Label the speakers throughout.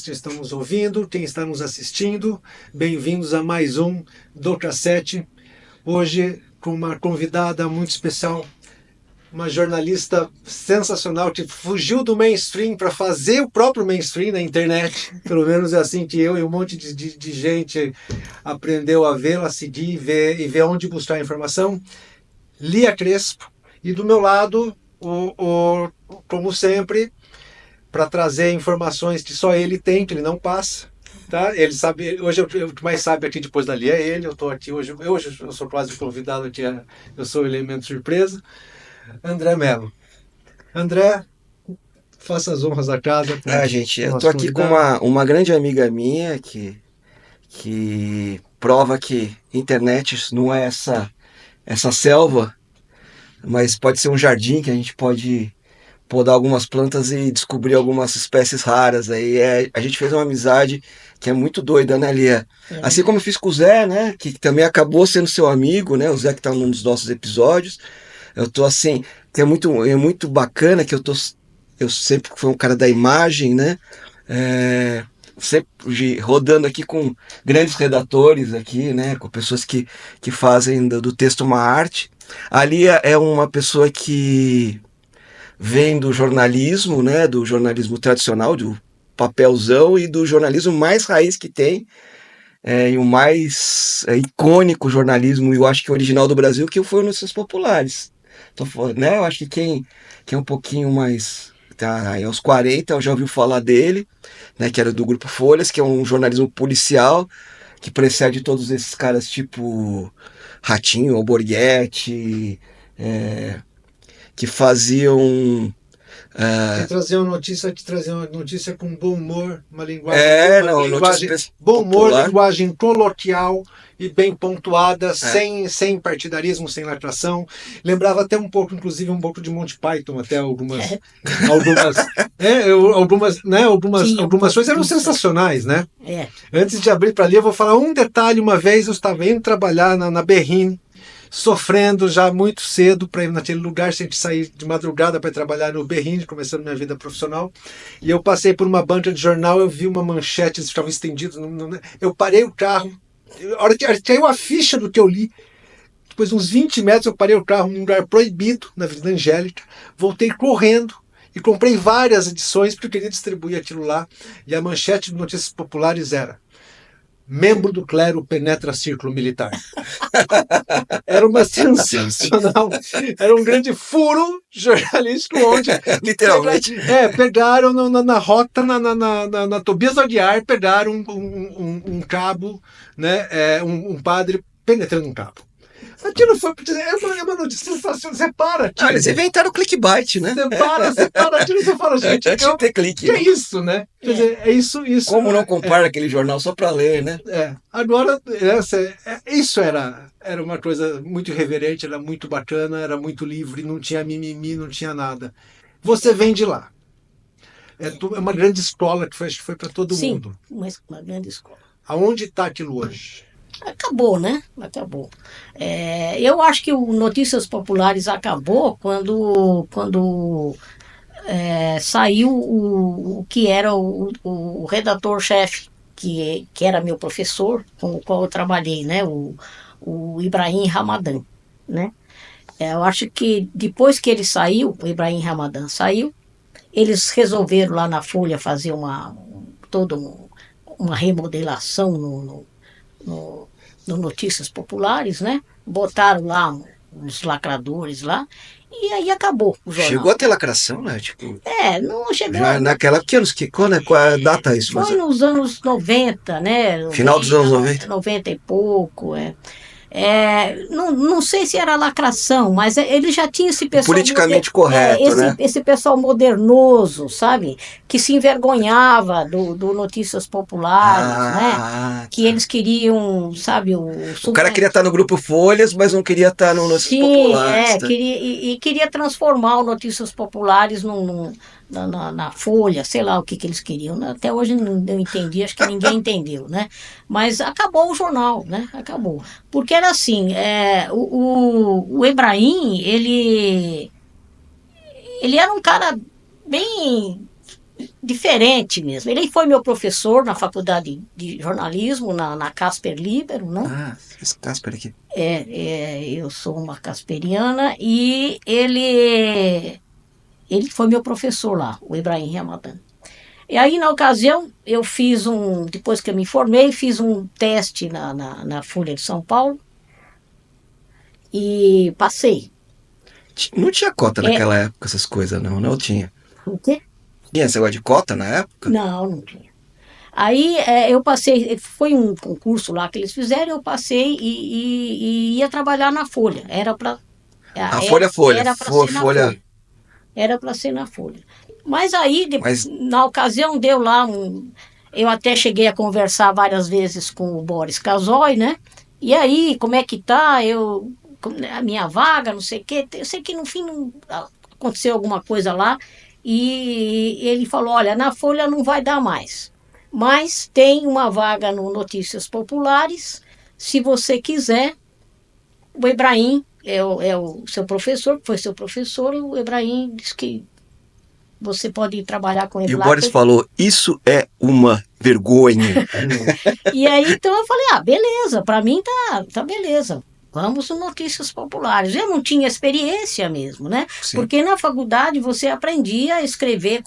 Speaker 1: que estão nos ouvindo, quem está nos assistindo. Bem-vindos a mais um do Cassete. Hoje com uma convidada muito especial, uma jornalista sensacional que fugiu do mainstream para fazer o próprio mainstream na internet. Pelo menos é assim que eu e um monte de gente aprendeu a vê-la, a seguir e ver onde buscar a informação. Lia Crespo. E do meu lado, como sempre, para trazer informações que só ele tem, que ele não passa. Tá? Ele sabe, hoje o que mais sabe aqui depois da Lia é ele. Eu estou aqui hoje eu sou quase convidado aqui, eu sou o elemento surpresa. André Mello. André, faça as honras da casa.
Speaker 2: Gente, eu tô aqui com uma grande amiga minha que prova que internet não é essa selva, mas pode ser um jardim que a gente pode podar algumas plantas e descobrir algumas espécies raras. Aí a gente fez uma amizade que é muito doida, né, Lia? Assim como eu fiz com o Zé, né, que também acabou sendo seu amigo, né, o Zé que tá num dos nossos episódios. Eu tô assim, que é muito bacana que eu sempre fui um cara da imagem, né? Sempre rodando aqui com grandes redatores aqui, né? Com pessoas que fazem do texto uma arte. Ali é uma pessoa que vem do jornalismo, né? Do jornalismo tradicional, do papelzão e do jornalismo mais raiz que tem. E o mais icônico jornalismo, eu acho que original do Brasil, que foi o Notícias Populares. Né? Eu acho que quem é um pouquinho mais. Tá aí aos 40, já ouviu falar dele, né? Que era do Grupo Folhas, que é um jornalismo policial que precede todos esses caras tipo Ratinho, Alborguete, que faziam.
Speaker 1: Que trazia uma notícia com bom humor, uma linguagem, bom humor, linguagem coloquial e bem pontuada, sem partidarismo, sem lacração. Lembrava até um pouco, inclusive, um pouco de Monty Python, até algumas coisas eram sensacionais, né? Antes de abrir para ali, eu vou falar um detalhe. Uma vez eu estava indo trabalhar na Berrine, sofrendo já muito cedo para ir naquele lugar, sem sair de madrugada para trabalhar no Berrine, começando minha vida profissional. E eu passei por uma banca de jornal, eu vi uma manchete, eles ficavam estendidos. Eu parei o carro, a hora que caiu a ficha do que eu li, depois uns 20 metros eu parei o carro num lugar proibido, na Avenida Angélica, voltei correndo e comprei várias edições porque eu queria distribuir aquilo lá. E a manchete de Notícias Populares era: membro do clero penetra círculo militar. Era uma sensacional, era um grande furo jornalístico onde
Speaker 2: literalmente
Speaker 1: pegaram na rota, na Tobias Aguiar, pegaram um cabo, né, um padre penetrando um cabo. Aquilo foi uma notícia sensacional. Você para aqui.
Speaker 2: Eles inventaram o clickbait, né?
Speaker 1: Você para aqui e você fala, gente,
Speaker 2: antes de ter clique.
Speaker 1: Que é isso, né? Quer dizer, é isso.
Speaker 2: Como não comprar aquele jornal só para ler, né?
Speaker 1: Agora, isso era uma coisa muito irreverente, era muito bacana, era muito livre, não tinha mimimi, não tinha nada. Você vem de lá. É uma grande escola que foi para todo mundo.
Speaker 3: Sim, uma grande escola.
Speaker 1: Aonde está aquilo hoje?
Speaker 3: Acabou, né? Acabou. Eu acho que o Notícias Populares acabou quando saiu o que era o redator-chefe, que era meu professor, com o qual eu trabalhei, né? O Ibrahim Ramadan, né? Eu acho que depois que ele saiu, o Ibrahim Ramadan saiu, eles resolveram lá na Folha fazer toda uma remodelação no Notícias Populares, né? Botaram lá uns lacradores lá, e aí acabou o jornal.
Speaker 2: Chegou a ter lacração, né? Tipo,
Speaker 3: não chegou.
Speaker 2: Naquela época, qual é a data isso?
Speaker 3: Foi nos anos 90, né?
Speaker 2: Final dos anos 90?
Speaker 3: 90 e pouco, não sei se era lacração, mas ele já tinha esse pessoal
Speaker 2: politicamente correto, né?
Speaker 3: Esse pessoal modernoso, sabe? Que se envergonhava do Notícias Populares, né? Que eles queriam, sabe?
Speaker 2: O cara queria estar no Grupo Folhas, mas não queria estar no Notícias Populares.
Speaker 3: Queria transformar o Notícias Populares na Folha, sei lá o que eles queriam. Até hoje não entendi, acho que ninguém entendeu, né? Mas acabou o jornal, né? Acabou. Porque era assim, o Ibrahim, ele era um cara bem diferente mesmo. Ele foi meu professor na faculdade de jornalismo, na Casper Libero, né?
Speaker 2: Ah, esse Casper aqui.
Speaker 3: Eu sou uma casperiana e ele foi meu professor lá, o Ibrahim Ramadan. E aí, na ocasião, eu fiz depois que eu me formei, fiz um teste na Folha de São Paulo e passei.
Speaker 2: Não tinha cota
Speaker 3: É,
Speaker 2: naquela época, essas coisas, não, não tinha.
Speaker 3: o quê?
Speaker 2: Tinha esse negócio de cota na época?
Speaker 3: Não, não tinha. Aí eu passei, foi um concurso lá que eles fizeram, eu passei e ia trabalhar na Folha.
Speaker 2: A Folha,
Speaker 3: Era para ser na
Speaker 2: Folha.
Speaker 3: Folha. Era para ser na Folha. Mas aí,
Speaker 2: Mas
Speaker 3: na ocasião, deu lá eu até cheguei a conversar várias vezes com o Boris Casoy, né? E aí, como é que tá? A minha vaga, não sei o quê. Eu sei que no fim aconteceu alguma coisa lá. E ele falou: olha, na Folha não vai dar mais. Mas tem uma vaga no Notícias Populares. Se você quiser, o Ibrahim é o seu professor, foi seu professor. O Ibrahim disse que você pode trabalhar com ele
Speaker 2: e o
Speaker 3: lá.
Speaker 2: Boris falou: isso é uma vergonha.
Speaker 3: E aí, então eu falei, beleza, para mim tá beleza. Vamos no Notícias Populares. Eu não tinha experiência mesmo, né?
Speaker 2: Sim.
Speaker 3: Porque na faculdade você aprendia a escrever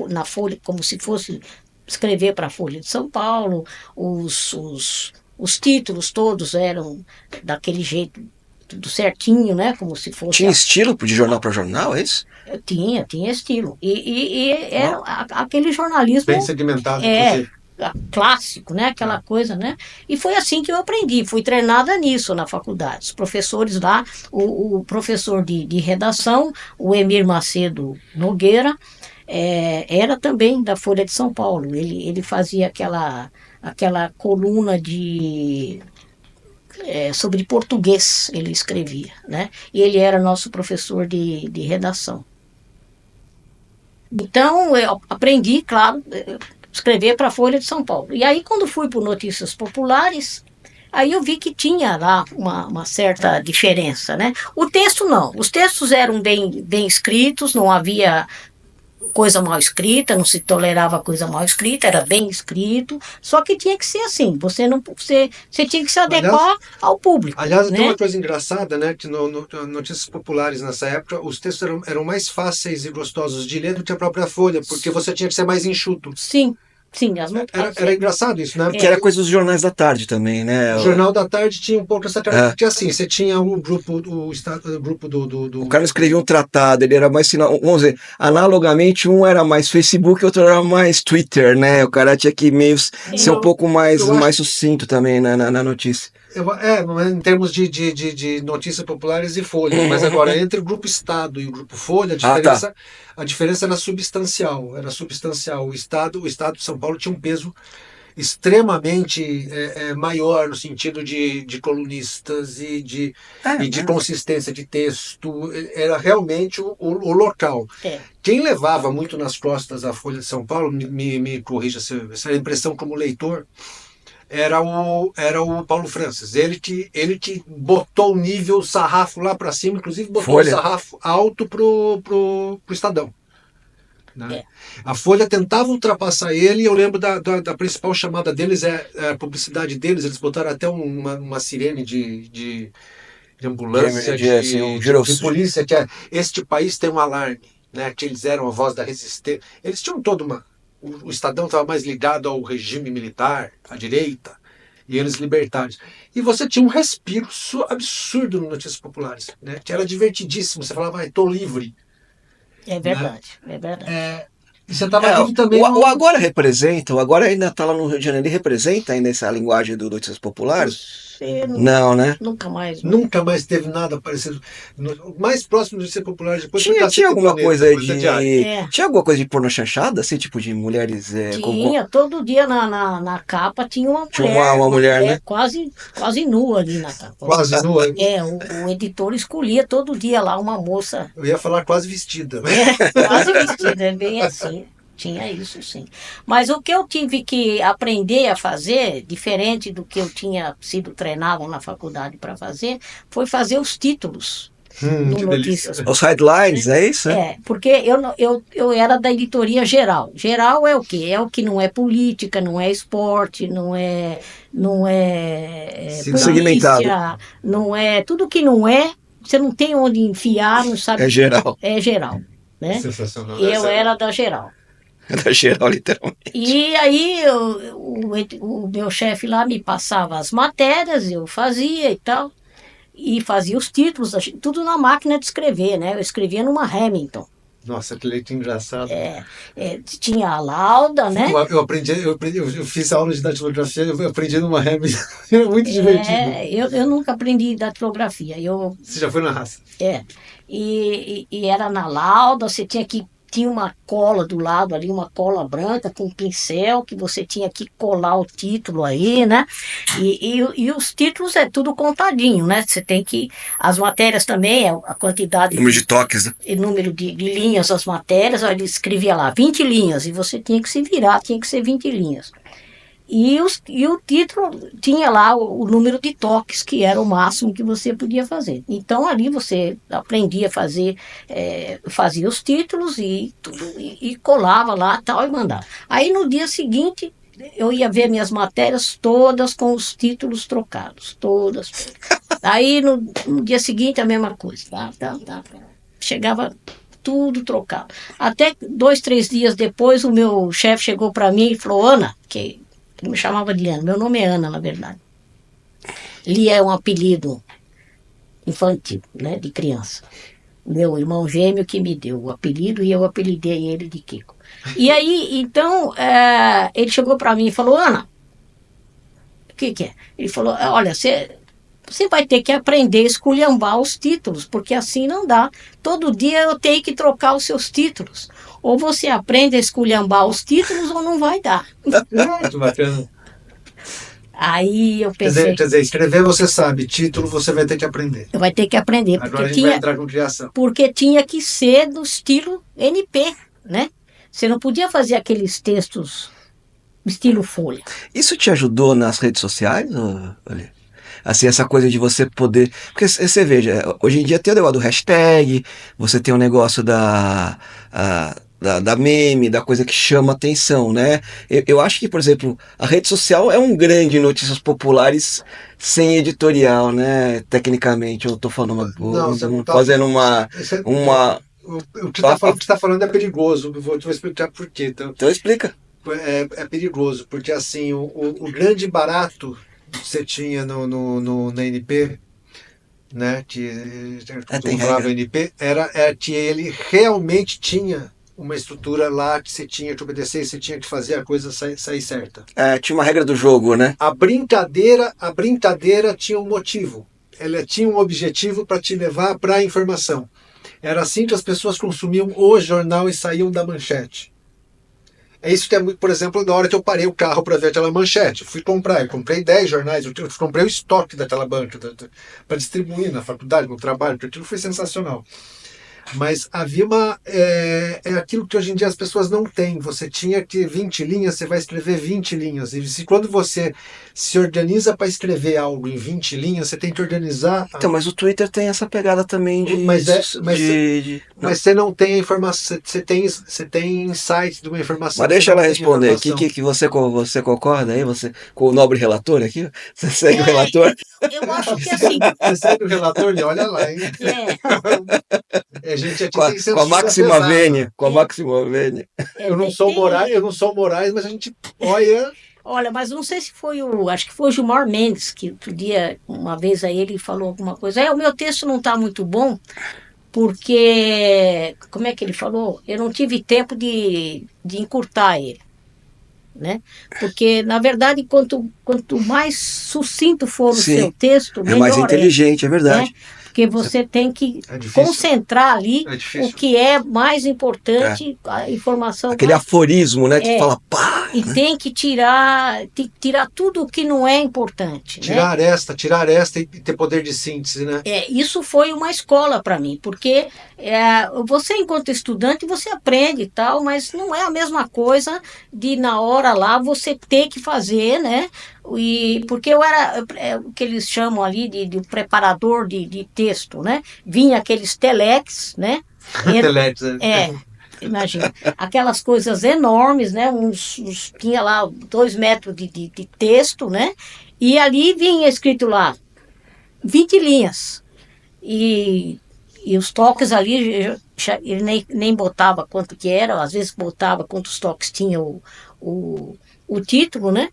Speaker 3: na Folha, como se fosse escrever para a Folha de São Paulo. Os títulos todos eram daquele jeito, tudo certinho, né? Como se fosse.
Speaker 2: Tinha estilo de jornal para jornal, é isso?
Speaker 3: Tinha estilo. E era aquele jornalismo.
Speaker 1: Bem segmentado, inclusive.
Speaker 3: Clássico, né? Aquela coisa, né? E foi assim que eu aprendi, fui treinada nisso na faculdade. Os professores lá, o professor de redação, o Emir Macedo Nogueira, era também da Folha de São Paulo. Ele fazia aquela coluna sobre português, ele escrevia, né? E ele era nosso professor de redação. Então, eu aprendi, claro, escrever para a Folha de São Paulo. E aí, quando fui para Notícias Populares, aí eu vi que tinha lá uma certa diferença, né? O texto não. Os textos eram bem escritos, não havia coisa mal escrita, não se tolerava coisa mal escrita, era bem escrito, só que tinha que ser assim, você tinha que se adequar ao público.
Speaker 1: Aliás,
Speaker 3: né?
Speaker 1: tem uma coisa engraçada, né? Que no Notícias Populares nessa época, os textos eram mais fáceis e gostosos de ler do que a própria Folha, porque você tinha que ser mais enxuto.
Speaker 3: Sim.
Speaker 1: Era engraçado isso, né?
Speaker 2: Que era coisa dos jornais da tarde também, né?
Speaker 1: O Jornal da Tarde tinha um pouco essa característica. Porque assim, você tinha o grupo, o grupo do...
Speaker 2: O cara escrevia um tratado, ele era mais sinal. Vamos dizer, analogamente, um era mais Facebook, outro era mais Twitter, né? O cara tinha que meio ser um pouco mais sucinto também na notícia.
Speaker 1: Em termos de notícias populares e Folha. Mas agora, entre o Grupo Estado e o Grupo Folha, a diferença era substancial. O Estado de São Paulo tinha um peso extremamente maior no sentido de colunistas e de consistência de texto. Era realmente o local. Quem levava muito nas costas a Folha de São Paulo, me corrija essa impressão como leitor, era o Paulo Francis. Ele que botou o nível, o sarrafo lá para cima, inclusive botou o sarrafo alto pro Estadão. Né? A Folha tentava ultrapassar ele, e eu lembro da principal chamada deles, a publicidade deles, eles botaram até uma sirene de ambulância, de polícia, que este país tem um alarme, né? Que eles eram a voz da resistência. Eles tinham o Estadão estava mais ligado ao regime militar, à direita, e eles libertários. E você tinha um respiro absurdo no Notícias Populares, né? Que era divertidíssimo, você falava, estou livre.
Speaker 3: É verdade, né? É verdade.
Speaker 1: E você estava livre também.
Speaker 2: O Agora representa, o Agora ainda está lá no Rio de Janeiro, ele representa ainda essa linguagem do Notícias Populares? Não, né?
Speaker 3: Nunca mais.
Speaker 1: Nunca mais teve nada parecido. O mais próximo de ser popular depois
Speaker 2: tinha alguma coisa aí tinha alguma coisa de porno chanchada, assim, tipo de mulheres.
Speaker 3: Todo dia na capa tinha uma mulher.
Speaker 2: Tinha uma mulher, né?
Speaker 3: Quase nua ali na capa.
Speaker 1: Quase nua?
Speaker 3: O editor escolhia todo dia lá uma moça.
Speaker 1: Eu ia falar quase vestida.
Speaker 3: Quase vestida, bem assim. Tinha isso, sim. Mas o que eu tive que aprender a fazer, diferente do que eu tinha sido treinado na faculdade para fazer, foi fazer os títulos no
Speaker 1: que
Speaker 3: Notícias.
Speaker 1: delícia.
Speaker 2: Os headlines, é isso?
Speaker 3: Porque eu era da editoria geral. Geral é o quê? É o que não é política, não é esporte, não é
Speaker 2: Segmentado.
Speaker 3: polícia, não é tudo que não é, você não tem onde enfiar, não sabe.
Speaker 2: É geral.
Speaker 3: É geral, né?
Speaker 1: Sensacional.
Speaker 3: Eu era da geral.
Speaker 2: É da geral, literalmente.
Speaker 3: E aí o meu chefe lá me passava as matérias, eu fazia e tal, e fazia os títulos, tudo na máquina de escrever, né? Eu escrevia numa Remington.
Speaker 1: Nossa, que leito engraçado.
Speaker 3: Tinha a lauda, né?
Speaker 1: Eu fiz aula de datilografia, eu aprendi numa Remington. Era muito divertido.
Speaker 3: Eu nunca aprendi datilografia.
Speaker 1: Você já foi na raça?
Speaker 3: E era na lauda, você tinha uma cola do lado ali, uma cola branca com um pincel, que você tinha que colar o título aí, né? E os títulos é tudo contadinho, né? Você tem que. As matérias também, a quantidade.
Speaker 2: Número de toques, né?
Speaker 3: E número de linhas das matérias, ele escrevia lá 20 linhas, e você tinha que se virar, tinha que ser 20 linhas. E o título tinha lá o número de toques, que era o máximo que você podia fazer. Então ali você aprendia a fazer, fazia os títulos e tudo, e colava lá tal e mandava. Aí no dia seguinte eu ia ver minhas matérias todas com os títulos trocados, todas. Aí no dia seguinte a mesma coisa, tá. Chegava tudo trocado. Até 2, 3 dias depois o meu chefe chegou para mim e falou: Ana, que ele me chamava de Ana, meu nome é Ana, na verdade. Lia é um apelido infantil, né, de criança. Meu irmão gêmeo que me deu o apelido e eu apelidei ele de Kiko. E aí, então, ele chegou para mim e falou: Ana, o que é? Ele falou: olha, você vai ter que aprender a esculhambar os títulos, porque assim não dá. Todo dia eu tenho que trocar os seus títulos. Ou você aprende a esculhambar os títulos ou não vai dar.
Speaker 1: Muito bacana.
Speaker 3: Aí eu pensei...
Speaker 1: Quer dizer, escrever você sabe, título você vai ter que aprender.
Speaker 3: Vai ter que aprender.
Speaker 1: Agora a gente vai entrar com criação.
Speaker 3: Porque tinha que ser do estilo NP, né? Você não podia fazer aqueles textos estilo folha.
Speaker 2: Isso te ajudou nas redes sociais, Ali? Assim, essa coisa de você poder... Porque você veja, hoje em dia tem o negócio do hashtag, você tem o negócio da meme, da coisa que chama atenção, né? Eu acho que, por exemplo, a rede social é um grande notícias populares sem editorial, né? Tecnicamente, eu tô falando fazendo uma...
Speaker 1: O que você está falando é perigoso, eu vou explicar por quê.
Speaker 2: Então explica.
Speaker 1: É perigoso, porque assim, o grande barato que você tinha na NP, né, que falava NP, era que ele realmente tinha uma estrutura lá que você tinha que obedecer e você tinha que fazer a coisa sair certa.
Speaker 2: Tinha uma regra do jogo, né?
Speaker 1: A brincadeira tinha um motivo. Ela tinha um objetivo para te levar para a informação. Era assim que as pessoas consumiam o jornal e saíam da manchete. É isso que é muito, por exemplo, na hora que eu parei o carro para ver aquela manchete. Eu comprei 10 jornais, eu comprei o estoque daquela banca para distribuir na faculdade, no trabalho, porque aquilo foi sensacional. Mas havia é aquilo que hoje em dia as pessoas não têm. Você tinha que 20 linhas, você vai escrever 20 linhas. E quando você se organiza para escrever algo em 20 linhas, você tem que organizar...
Speaker 2: Então, mas o Twitter tem essa pegada também de...
Speaker 1: Mas você não tem a informação, você tem insight de uma informação.
Speaker 2: Mas deixa ela responder. O que você concorda aí? Você, com o nobre relator aqui? Você segue o relator?
Speaker 3: Eu acho que assim...
Speaker 1: Você segue o relator? Olha lá, hein? Gente,
Speaker 2: com a máxima vênia. Com a máxima vênia.
Speaker 1: Eu não sou Moraes, mas a gente olha...
Speaker 3: Olha, mas não sei se foi acho que foi o Gilmar Mendes, que outro dia, uma vez aí ele falou alguma coisa. O meu texto não está muito bom, porque, como é que ele falou? Eu não tive tempo de encurtar ele, né? Porque, na verdade, quanto mais sucinto for o seu texto, melhor
Speaker 2: mais inteligente, é verdade.
Speaker 3: Né? Porque você tem que concentrar ali o que é mais importante, a informação...
Speaker 2: Aquele aforismo, né? Que fala pá!
Speaker 3: E tem que tirar tudo o que não é importante.
Speaker 1: Tirar esta e ter poder de síntese, né?
Speaker 3: Isso foi uma escola para mim, porque você, enquanto estudante, você aprende e tal, mas não é a mesma coisa de, na hora lá, você ter que fazer, né? E porque eu era o que eles chamam ali de preparador de texto, né? Vinha aqueles telex, né?
Speaker 1: Telex,
Speaker 3: É, imagina, aquelas coisas enormes, né? Tinha lá 2 metros de texto, né? E ali vinha escrito lá 20 linhas. E, e os toques ali, ele nem botava quanto que era, às vezes botava quantos toques tinha o título, né?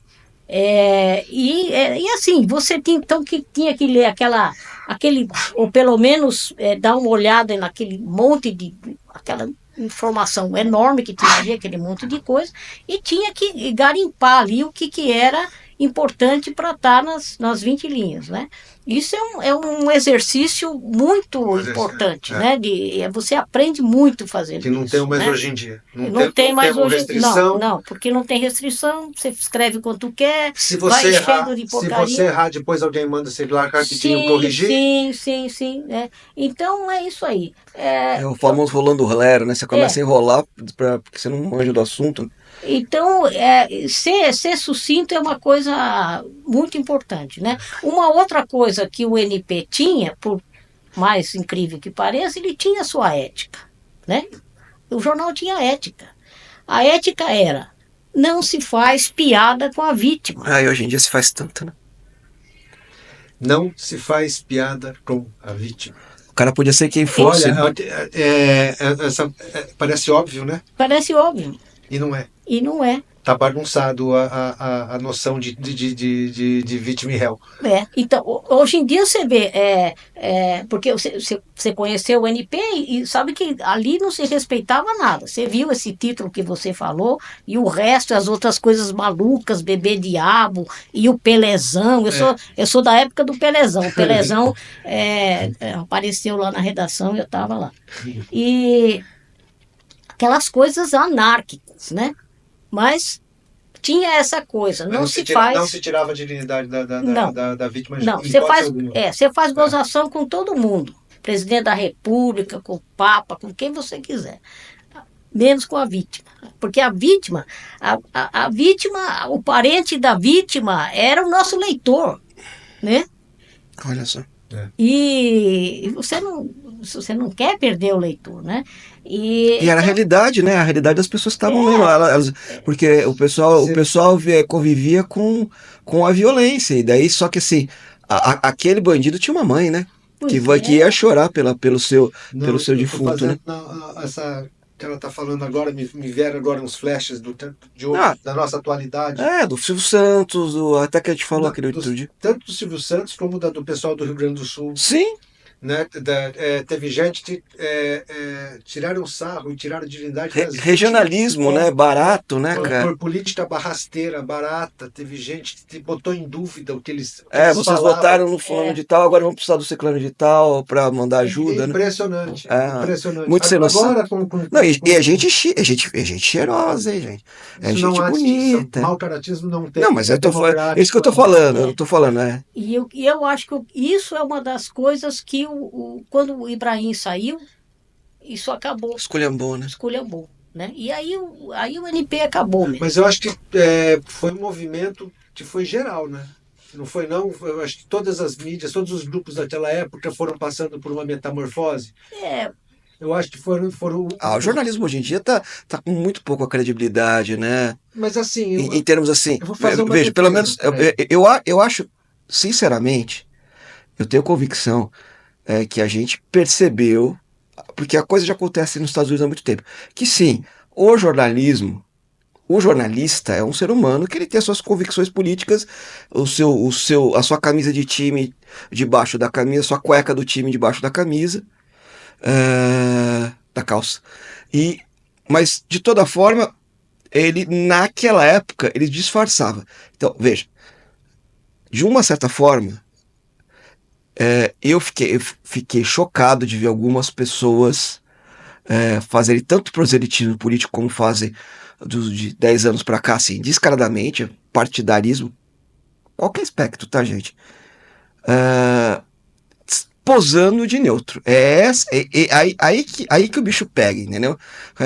Speaker 3: E assim, você tinha, então que tinha que ler ou pelo menos dar uma olhada naquele monte aquela informação enorme que tinha ali, aquele monte de coisa, e tinha que garimpar ali o que era importante para estar nas 20 linhas, né? Isso é um exercício muito importante, né? Você aprende muito fazendo
Speaker 1: que não
Speaker 3: isso,
Speaker 1: tem mais
Speaker 3: né?
Speaker 1: hoje em dia.
Speaker 3: Não tem mais hoje.
Speaker 1: Restrição.
Speaker 3: Não, porque não tem restrição. Você escreve quanto quer,
Speaker 1: Se
Speaker 3: vai
Speaker 1: você
Speaker 3: enchendo de porcaria.
Speaker 1: Se você errar, depois alguém manda você lá rapidinho corrigir.
Speaker 3: Sim. Então é isso aí.
Speaker 2: É o famoso rolando lero, né? Você começa a enrolar porque você não manja do assunto.
Speaker 3: Então, ser sucinto é uma coisa muito importante, né? Uma outra coisa que o NP tinha, por mais incrível que pareça, ele tinha a sua ética, né? O jornal tinha ética. A ética era: não se faz piada com a vítima.
Speaker 2: E hoje em dia se faz tanto, né?
Speaker 1: Não se faz piada com a vítima.
Speaker 2: O cara podia ser quem fosse.
Speaker 1: Olha, parece óbvio, né?
Speaker 3: Parece óbvio.
Speaker 1: E não é.
Speaker 3: E não é.
Speaker 1: Tá bagunçado a noção de vítima e réu.
Speaker 3: Então, hoje em dia você vê, porque você conheceu o NP e sabe que ali não se respeitava nada. Você viu esse título que você falou e o resto, as outras coisas malucas, Bebê Diabo e o Pelezão. Eu sou da época do Pelezão. O Pelezão apareceu lá na redação e eu estava lá. E aquelas coisas anárquicas, né? Mas tinha essa coisa, não se
Speaker 1: tirava a dignidade da vítima.
Speaker 3: Não, você faz gozação com todo mundo. Presidente da República, com o Papa, com quem você quiser. Menos com a vítima. Porque a vítima, a vítima, o parente da vítima era o nosso leitor, né?
Speaker 2: Olha só.
Speaker 3: E você não quer perder o leitor, né?
Speaker 2: E era a realidade, né? A realidade das pessoas que estavam lendo. Porque o pessoal convivia com a violência. E daí, só que assim, aquele bandido tinha uma mãe, né? Que ia chorar pelo seu defunto, né?
Speaker 1: Essa que ela está falando agora, me vieram agora uns flashes da nossa atualidade.
Speaker 2: Do Silvio Santos, até que a gente falou aquele outro dia.
Speaker 1: Tanto do Silvio Santos como do pessoal do Rio Grande do Sul.
Speaker 2: Sim.
Speaker 1: Né? Teve gente que tiraram sarro e tiraram dignidade.
Speaker 2: Regionalismo, né? Barato, né, cara?
Speaker 1: Por política barrasteira, barata. Teve gente que botou em dúvida o que eles
Speaker 2: vocês falavam. Votaram no fulano de tal, agora vão precisar do ciclano de tal para mandar ajuda,
Speaker 1: impressionante,
Speaker 2: né?
Speaker 1: Impressionante.
Speaker 2: Muito sem noção.
Speaker 1: Agora,
Speaker 2: e a gente cheirosa, hein, gente? É gente bonita.
Speaker 1: Mau caratismo não tem.
Speaker 2: Não, mas é isso que eu tô falando. Eu não tô falando,
Speaker 3: E eu acho que isso é uma das coisas que quando o Ibrahim saiu, isso acabou.
Speaker 2: Esculhambou, né?
Speaker 3: Esculhambou, né? E aí o NP acabou mesmo.
Speaker 1: Mas eu acho que foi um movimento que foi geral, né? Não foi, não? Eu acho que todas as mídias, todos os grupos daquela época foram passando por uma metamorfose. Eu acho que foram...
Speaker 2: o jornalismo hoje em dia tá com muito pouca credibilidade, né?
Speaker 1: Mas assim...
Speaker 2: Em termos assim...
Speaker 1: Eu vou fazer uma
Speaker 2: veja, pelo menos... Eu acho, sinceramente, eu tenho convicção que a gente percebeu, porque a coisa já acontece nos Estados Unidos há muito tempo, que sim, o jornalista é um ser humano que ele tem as suas convicções políticas, a sua camisa de time debaixo da camisa, a sua cueca do time debaixo da camisa, da calça. Mas, de toda forma, naquela época, ele disfarçava. Então, veja, de uma certa forma, eu fiquei chocado de ver algumas pessoas fazerem tanto proselitismo político como fazem de 10 anos para cá, assim, descaradamente, partidarismo, qualquer aspecto, tá, gente? Posando de neutro. Aí que o bicho pega, entendeu?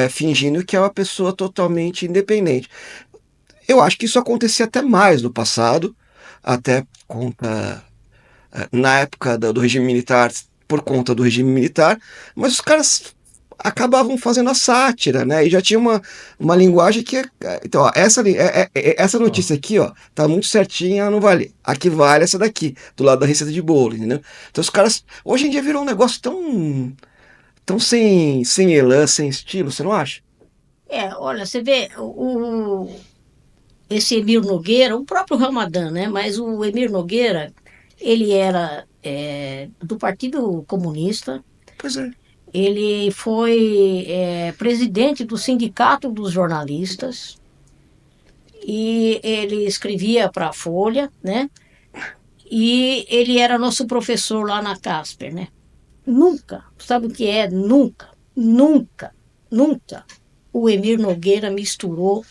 Speaker 2: Fingindo que é uma pessoa totalmente independente. Eu acho que isso acontecia até mais no passado, até conta na época do regime militar, por conta do regime militar, mas os caras acabavam fazendo a sátira, né? E já tinha uma linguagem que. Então, ó, essa
Speaker 1: Ó,
Speaker 2: notícia aqui, ó, tá muito certinha, não vale. Aqui vale essa daqui, do lado da receita de bolo, entendeu? Então os caras. Hoje em dia virou um negócio tão sem elan, sem estilo, você não acha?
Speaker 3: Olha, você vê, esse Emir Nogueira, o próprio Ramadã, né? Mas o Emir Nogueira, ele era do Partido Comunista,
Speaker 2: Pois é.
Speaker 3: ele foi presidente do Sindicato dos Jornalistas e ele escrevia para a Folha, né? E ele era nosso professor lá na Casper, né? Nunca, sabe o que é? Nunca, nunca, nunca o Emir Nogueira misturou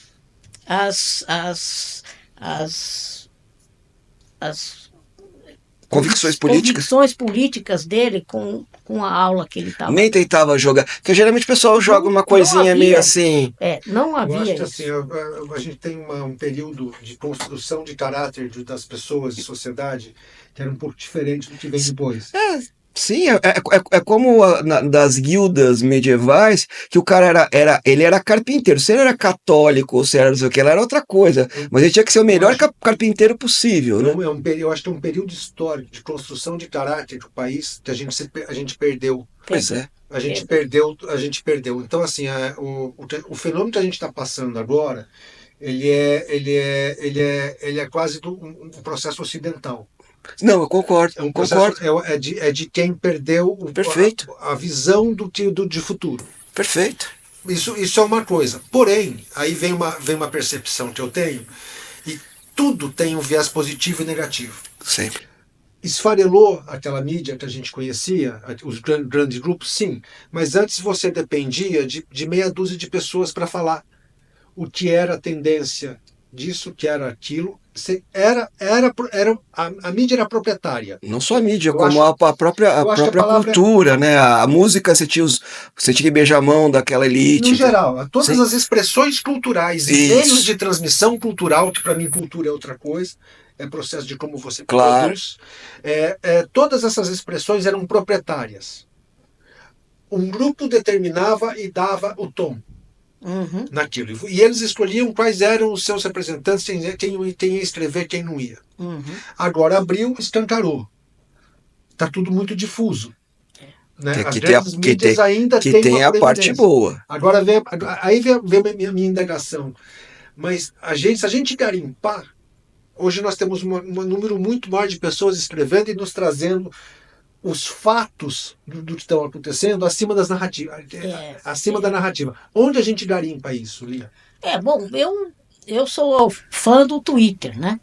Speaker 3: as, as, as, as
Speaker 2: Convicções políticas.
Speaker 3: convicções políticas dele com a aula que ele estava.
Speaker 2: Nem tentava jogar. Porque geralmente o pessoal joga uma coisinha meio assim.
Speaker 3: Não
Speaker 1: eu
Speaker 3: havia
Speaker 1: acho que
Speaker 3: isso.
Speaker 1: assim, a gente tem um período de construção de caráter das pessoas de sociedade que era um pouco diferente do que vem depois.
Speaker 2: Sim, é como das guildas medievais, que o cara ele era carpinteiro. Se ele era católico ou se era não sei o que, ele era outra coisa. Mas ele tinha que ser o melhor carpinteiro possível, né?
Speaker 1: Eu acho que é um período histórico de construção de caráter do país que a gente perdeu.
Speaker 2: Pois é.
Speaker 1: A gente perdeu. Então, assim, o fenômeno que a gente está passando agora, ele é quase um processo ocidental.
Speaker 2: Não, eu concordo,
Speaker 1: É um processo,
Speaker 2: concordo.
Speaker 1: é de quem perdeu
Speaker 2: Perfeito,
Speaker 1: a visão de futuro.
Speaker 2: perfeito.
Speaker 1: Isso é uma coisa. Porém, aí vem uma percepção que eu tenho, e tudo tem um viés positivo e negativo.
Speaker 2: Sempre.
Speaker 1: Esfarelou aquela mídia que a gente conhecia, os grandes grupos, sim, mas antes você dependia de meia dúzia de pessoas para falar o que era a tendência disso, que era aquilo. A mídia era proprietária.
Speaker 2: Não só a mídia,
Speaker 1: Eu
Speaker 2: como
Speaker 1: acho,
Speaker 2: a própria, a
Speaker 1: eu acho que a
Speaker 2: própria
Speaker 1: palavra
Speaker 2: cultura, né? A música, você tinha que beijar a mão daquela elite.
Speaker 1: no geral, todas
Speaker 2: Sim.
Speaker 1: as expressões culturais e meios de transmissão cultural, que para mim cultura é outra coisa, é processo de como você
Speaker 2: Claro.
Speaker 1: produz, todas essas expressões eram proprietárias. Um grupo determinava e dava o tom naquilo. E eles escolhiam quais eram os seus representantes, quem ia escrever, quem não ia. Agora abriu, escancarou. Está tudo muito difuso. Né? As grandes mídias ainda têm
Speaker 2: tem
Speaker 1: uma
Speaker 2: a parte
Speaker 1: preeminência.
Speaker 2: boa.
Speaker 1: Agora aí vem a minha indagação. Mas se a gente garimpar, hoje nós temos um número muito maior de pessoas escrevendo e nos trazendo os fatos do que estão acontecendo acima das narrativas, acima da narrativa. Onde a gente garimpa isso, Lia?
Speaker 3: Bom, eu sou fã do Twitter, né?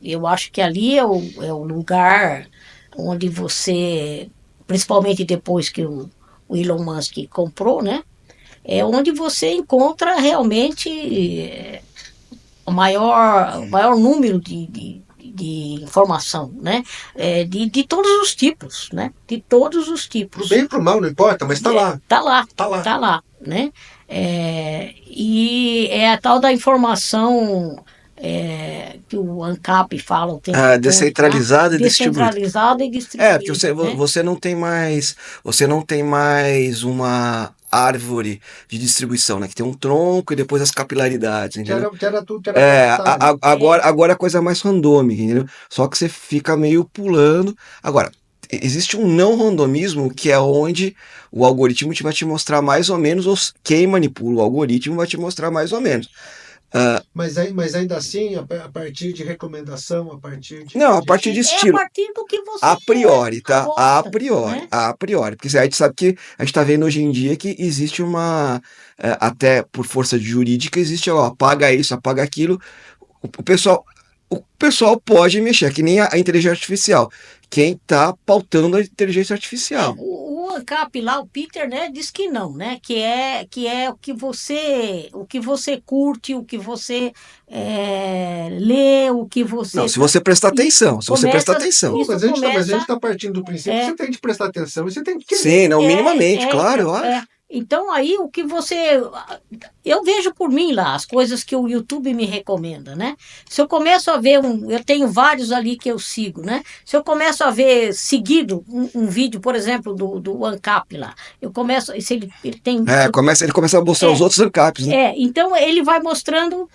Speaker 3: Eu acho que ali é o lugar onde você, principalmente depois que o Elon Musk comprou, né? É onde você encontra realmente o maior número de informação, né? De todos os tipos, né? De todos os tipos.
Speaker 1: Pro bem e pro mal, não importa, mas está lá.
Speaker 3: Tá lá,
Speaker 1: Tá lá.
Speaker 3: tá lá, né? E é a tal da informação que o ANCAP fala o tempo todo,
Speaker 2: descentralizada e distribuída.
Speaker 3: Descentralizada e distribuída.
Speaker 2: Porque
Speaker 3: né?
Speaker 2: você não tem mais uma árvore de distribuição, né? Que tem um tronco e depois as capilaridades, entendeu?
Speaker 1: Que era tudo, que era
Speaker 2: agora a coisa é mais randômica, entendeu? Só que você fica meio pulando. Agora, existe um não randomismo que é onde o algoritmo vai te mostrar mais ou menos, ou quem manipula o algoritmo vai te mostrar mais ou menos.
Speaker 1: Mas ainda assim, a partir de recomendação, a partir de.
Speaker 2: Não, a partir de estilo.
Speaker 3: É a partir do que você
Speaker 2: A priori, tá?
Speaker 3: gosta,
Speaker 2: A priori,
Speaker 3: né?
Speaker 2: a priori. Porque a gente sabe que a gente tá vendo hoje em dia que existe até por força jurídica, existe, ó, apaga isso, apaga aquilo. O pessoal pode mexer, que nem a inteligência artificial. Quem tá pautando a inteligência artificial.
Speaker 3: O ANCAP lá, o Peter, né, diz que não, né? Que é o que você curte, o que você lê, o que você.
Speaker 2: Não, se você prestar atenção, se você prestar atenção.
Speaker 1: Mas a gente está partindo do princípio que você tem que prestar atenção, você tem que.
Speaker 2: Sim, não, minimamente, claro.
Speaker 3: Então aí o que você. eu vejo por mim lá as coisas que o YouTube me recomenda, né? Se eu começo a ver eu tenho vários ali que eu sigo, né? Se eu começo a ver seguido um vídeo, por exemplo, do ANCAP lá, eu começo, se ele tem,
Speaker 2: Ele começa a mostrar os outros ANCAPs, né?
Speaker 3: então ele vai mostrando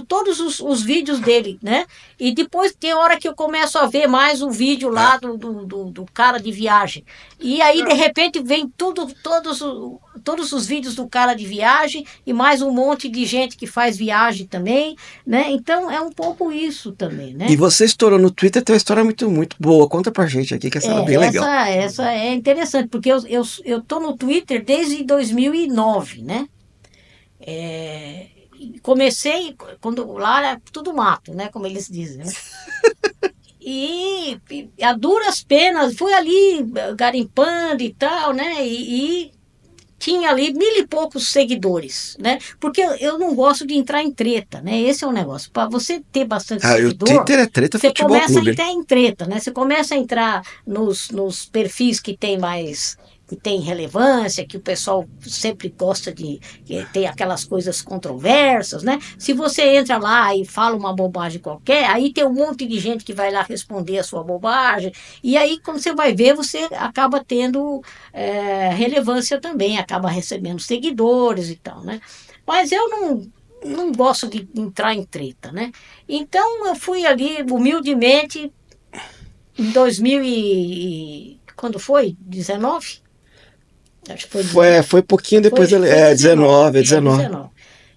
Speaker 3: todos os vídeos dele, né? E depois tem hora que eu começo a ver mais um vídeo lá do cara de viagem. E aí, de repente, vem todos os vídeos do cara de viagem e mais um monte de gente que faz viagem também, né? Então é um pouco isso também, né?
Speaker 2: E você estourou no Twitter, tem uma história muito, muito boa. Conta pra gente aqui, que essa é bem legal.
Speaker 3: Essa é interessante, porque eu tô no Twitter desde 2009, né? Comecei quando lá era tudo mato, né? Como eles dizem, né? E a duras penas fui ali garimpando e tal, né? E tinha ali 1.000 e poucos seguidores, né? Porque eu não gosto de entrar em treta, né? Esse é o negócio. Para você ter bastante seguidor,
Speaker 2: o Twitter é treta
Speaker 3: você
Speaker 2: futebol
Speaker 3: começa
Speaker 2: clube.
Speaker 3: a entrar em treta, né? Você começa a entrar nos perfis que tem relevância, que o pessoal sempre gosta que tem aquelas coisas controversas, né? Se você entra lá e fala uma bobagem qualquer, aí tem um monte de gente que vai lá responder a sua bobagem, e aí quando você vai ver, você acaba tendo relevância também, acaba recebendo seguidores e tal, né? Mas eu não gosto de entrar em treta, né? Então eu fui ali humildemente em 2000 quando foi? 19? Acho que
Speaker 2: Foi pouquinho depois
Speaker 3: foi
Speaker 2: dele. 19.
Speaker 3: 19.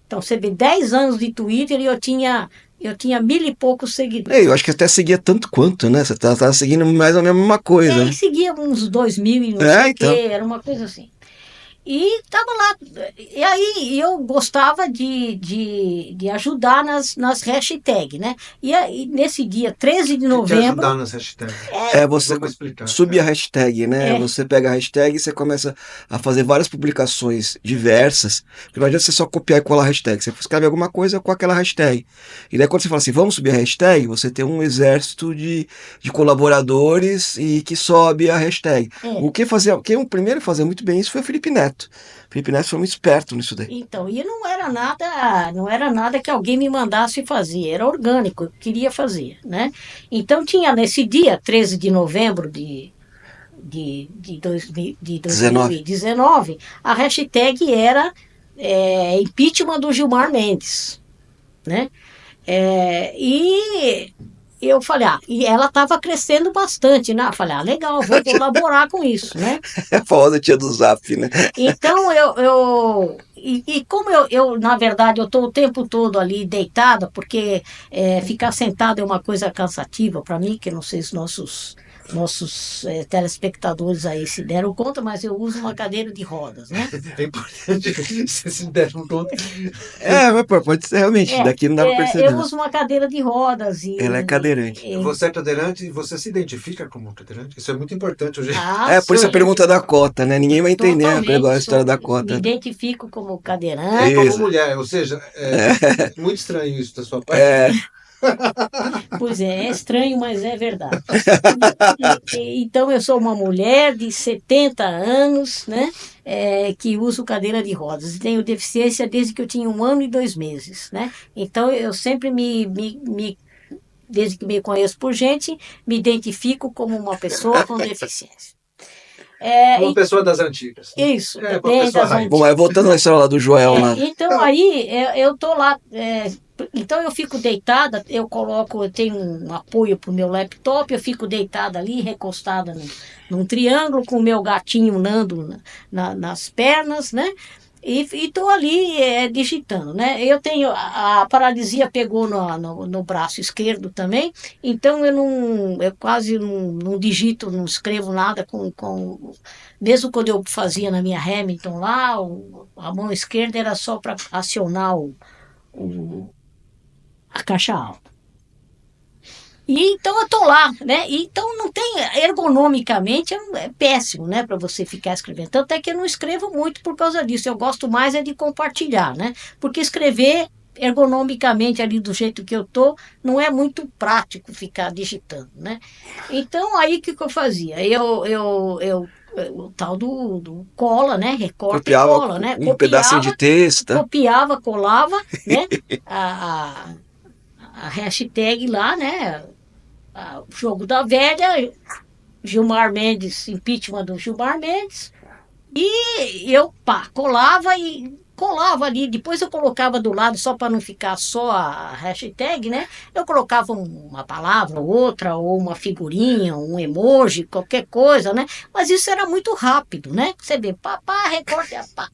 Speaker 3: Então, você vê 10 anos de Twitter e eu tinha 1.000 e poucos seguidores.
Speaker 2: Eu acho que até seguia tanto quanto, né? Você tava seguindo mais ou menos a mesma coisa,
Speaker 3: E
Speaker 2: né?
Speaker 3: seguia uns 2.000 e não sei o
Speaker 2: Então.
Speaker 3: quê, era uma coisa assim. E estava lá. E aí eu gostava de ajudar nas hashtags, né? E aí, nesse dia 13 de
Speaker 1: O que é ajudar
Speaker 3: novembro.
Speaker 1: nas hashtags?
Speaker 2: Você
Speaker 1: Vamos explicar.
Speaker 2: subir a hashtag, né?
Speaker 3: É.
Speaker 2: Você pega a hashtag e você começa a fazer várias publicações diversas. Porque não adianta você só copiar e colar a hashtag. Você escreve alguma coisa com aquela hashtag. E daí quando você fala assim, vamos subir a hashtag, você tem um exército de colaboradores e que sobe a hashtag. Quem o primeiro a fazer muito bem isso foi o Felipe Neto. O Felipe Neto foi muito esperto nisso daí.
Speaker 3: Então, e não era nada que alguém me mandasse fazer, era orgânico, eu queria fazer, né? Então tinha nesse dia, 13 de novembro de 2019, a hashtag era impeachment do Gilmar Mendes, né? E eu falei, e ela estava crescendo bastante, né? Eu falei, legal, vou colaborar com isso, né?
Speaker 2: É a famosa tia do Zap, né?
Speaker 3: Então, como eu, na verdade, eu estou o tempo todo ali deitada, porque ficar sentado é uma coisa cansativa para mim, que não sei se nossos telespectadores aí se deram conta, mas eu uso uma cadeira de rodas, né?
Speaker 1: É importante que vocês se deram conta.
Speaker 2: Pode ser realmente, daqui não dá pra perceber.
Speaker 3: Eu uso uma cadeira de rodas.
Speaker 2: Ela é cadeirante.
Speaker 1: Você é cadeirante e você se identifica como cadeirante? Isso é muito importante hoje.
Speaker 2: Por isso a pergunta da cota, né? Ninguém vai entender agora a história da
Speaker 3: Me
Speaker 2: cota.
Speaker 3: identifico como cadeirante.
Speaker 1: Como mulher, ou seja, é muito estranho isso da sua parte.
Speaker 3: Pois é estranho, mas é verdade. Então, eu sou uma mulher de 70 anos, né, que uso cadeira de rodas. E tenho deficiência desde que eu tinha 1 ano e 2 meses. Né? Então, eu sempre desde que me conheço por gente, me identifico como uma pessoa com deficiência.
Speaker 1: Uma pessoa das antigas.
Speaker 3: Isso,
Speaker 1: uma
Speaker 3: bem
Speaker 1: pessoa
Speaker 3: das
Speaker 1: raiz.
Speaker 3: antigas.
Speaker 2: Bom, mas voltando à história lá do Joel lá.
Speaker 3: Então aí eu tô lá, então eu fico deitada, eu tenho um apoio pro meu laptop, eu fico deitada ali, recostada num triângulo, com o meu gatinho Nando nas pernas, né? E tô ali digitando, né? Eu tenho, a paralisia pegou no braço esquerdo também, então eu quase não digito, não escrevo nada mesmo quando eu fazia na minha Hamilton lá, a mão esquerda era só para acionar a caixa alta. E então eu tô lá, né? Então não tem, ergonomicamente é péssimo, né, para você ficar escrevendo. Tanto é que eu não escrevo muito por causa disso. Eu gosto mais de compartilhar, né? Porque escrever ergonomicamente ali do jeito que eu tô, não é muito prático ficar digitando, né? Então aí o que eu fazia? Eu o tal do cola, né? Recorta e
Speaker 2: Copiava
Speaker 3: cola, né?
Speaker 2: um pedacinho de texto, tá?
Speaker 3: Copiava, colava, né? A, a, a hashtag lá, né? O jogo da velha, Gilmar Mendes, impeachment do Gilmar Mendes. E eu, pá, colava ali, depois eu colocava do lado, só para não ficar só a hashtag, né? Eu colocava uma palavra ou outra, ou uma figurinha, um emoji, qualquer coisa, né? Mas isso era muito rápido, né? Você vê, pá, pá, recorte, pá.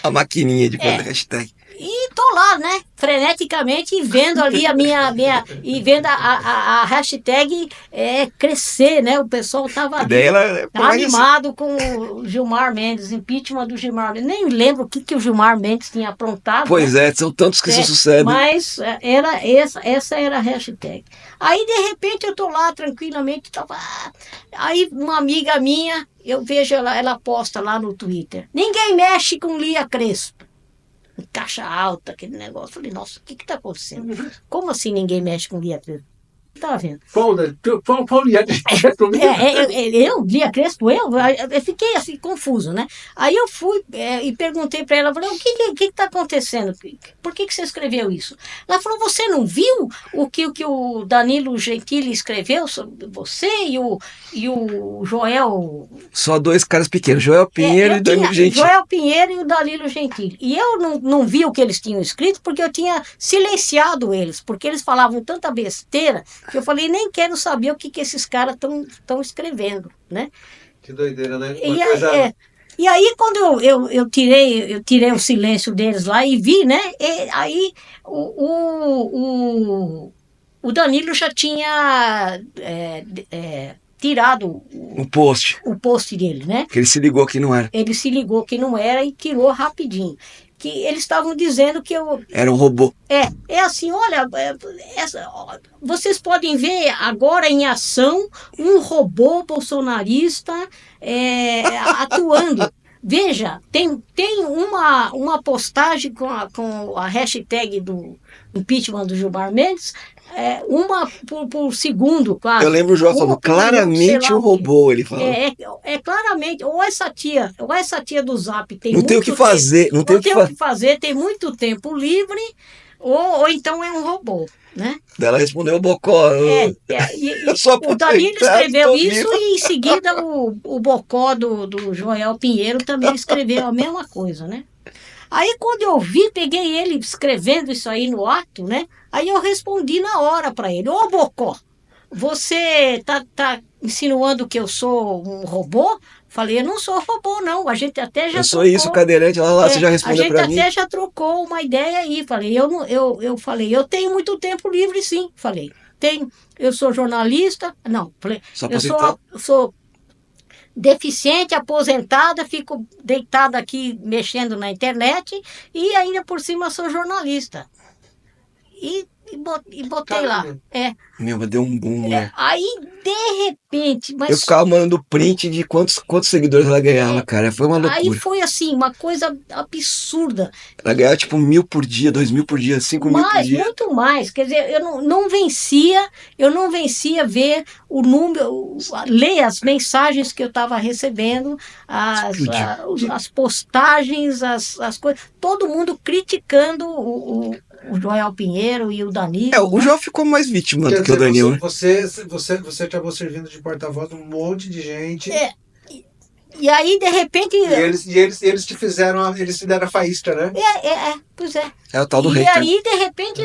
Speaker 2: A maquininha de fazer
Speaker 3: É,
Speaker 2: hashtag.
Speaker 3: e tô lá, né? Freneticamente vendo ali e vendo a hashtag crescer, né? O pessoal tava
Speaker 2: E daí
Speaker 3: ali
Speaker 2: ela foi mais assim.
Speaker 3: animado com o Gilmar Mendes, impeachment do Gilmar Mendes. Nem lembro o que o Gilmar Mendes tinha aprontado, né?
Speaker 2: Pois é, são tantos que se sucedem.
Speaker 3: Mas essa era a hashtag. Aí, de repente, eu tô lá tranquilamente, tava. Aí, uma amiga minha, eu vejo ela posta lá no Twitter: ninguém mexe com Lia Crespo. Em caixa alta, aquele negócio. Eu falei, nossa, o que está acontecendo? Como assim ninguém mexe com Lia Crespo? Tá vendo?
Speaker 1: Qual Lia Crespo?
Speaker 3: Eu, Lia Crespo, eu fiquei assim, confuso, né? Aí eu fui e perguntei para ela, falei, o que está acontecendo? Por que você escreveu isso? Ela falou, você não viu o que o Danilo Gentili escreveu sobre você e o Joel...
Speaker 2: Só dois caras pequenos, Joel Pinheiro
Speaker 3: Eu
Speaker 2: e
Speaker 3: tinha
Speaker 2: Danilo Gentili.
Speaker 3: Joel Pinheiro e o Danilo Gentili. E eu não vi o que eles tinham escrito porque eu tinha silenciado eles, porque eles falavam tanta besteira que eu falei, nem quero saber o que esses caras estão escrevendo, né?
Speaker 1: Que doideira, né?
Speaker 3: E, e aí, quando eu tirei o silêncio deles lá e vi, né? Aí o Danilo já tinha tirado
Speaker 2: Um post.
Speaker 3: o post dele, né?
Speaker 2: Que ele se ligou que não era.
Speaker 3: Ele se ligou que não era e tirou rapidinho. Que eles estavam dizendo que eu.
Speaker 2: Era um robô.
Speaker 3: É assim, olha, vocês podem ver agora em ação um robô bolsonarista atuando. Veja, tem uma postagem com a hashtag do impeachment do Gilmar Mendes, uma por segundo, quase.
Speaker 2: Eu lembro o João falando,
Speaker 3: Por minuto, sei
Speaker 2: claramente
Speaker 3: lá
Speaker 2: um
Speaker 3: o quê.
Speaker 2: robô, ele falou.
Speaker 3: Claramente, ou essa tia do Zap tem
Speaker 2: Não tem o
Speaker 3: muito
Speaker 2: que fazer, não tem
Speaker 3: não
Speaker 2: o que
Speaker 3: tem o
Speaker 2: fazer.
Speaker 3: que fazer, tem muito tempo livre, ou então é um robô, né?
Speaker 2: Daí ela respondeu, Bocó, eu sou
Speaker 3: O Danilo
Speaker 2: aposentado,
Speaker 3: escreveu
Speaker 2: tô
Speaker 3: isso
Speaker 2: vivo.
Speaker 3: e em seguida o Bocó do Joel Pinheiro também escreveu a mesma coisa, né? Aí quando eu vi, peguei ele escrevendo isso aí no ato, né? Aí eu respondi na hora para ele, ô Bocó, você tá insinuando que eu sou um robô? Falei, eu não sou robô, não. A gente até já
Speaker 2: Eu sou isso, cadeirante, olha lá, você já
Speaker 3: a
Speaker 2: respondeu
Speaker 3: gente
Speaker 2: pra mim.
Speaker 3: até já trocou uma ideia aí. Falei, eu falei, eu tenho muito tempo livre, sim. Falei, tenho. Eu sou jornalista. Não, falei,
Speaker 2: Só
Speaker 3: eu
Speaker 2: aposentado?
Speaker 3: sou deficiente, aposentada, fico deitada aqui mexendo na internet e ainda por cima sou jornalista. E botei lá.
Speaker 1: Caramba.
Speaker 2: Meu, mas deu um boom, mulher.
Speaker 3: Aí, de repente,
Speaker 2: Eu
Speaker 3: mas
Speaker 2: ficava mandando print de quantos seguidores ela ganhava, cara. Foi uma
Speaker 3: aí
Speaker 2: loucura.
Speaker 3: foi assim, uma coisa absurda.
Speaker 2: Ela ganhava tipo 1.000 por dia, 2.000 por dia, 5.000 por
Speaker 3: Mais,
Speaker 2: dia.
Speaker 3: muito mais. Quer dizer, eu não vencia ver o número, ler as mensagens que eu estava recebendo,
Speaker 2: Explodiu.
Speaker 3: as postagens, as coisas, todo mundo criticando o Joel Pinheiro e o Danilo.
Speaker 2: O João ficou mais vítima
Speaker 1: Quer
Speaker 2: do que o
Speaker 1: dizer,
Speaker 2: Danilo, né?
Speaker 1: você acabou servindo de porta-voz de um monte de gente.
Speaker 3: E aí, de repente.
Speaker 1: Eles te deram a faísca, né?
Speaker 3: Pois é.
Speaker 2: É o tal do
Speaker 3: E
Speaker 2: hater.
Speaker 3: aí, de repente,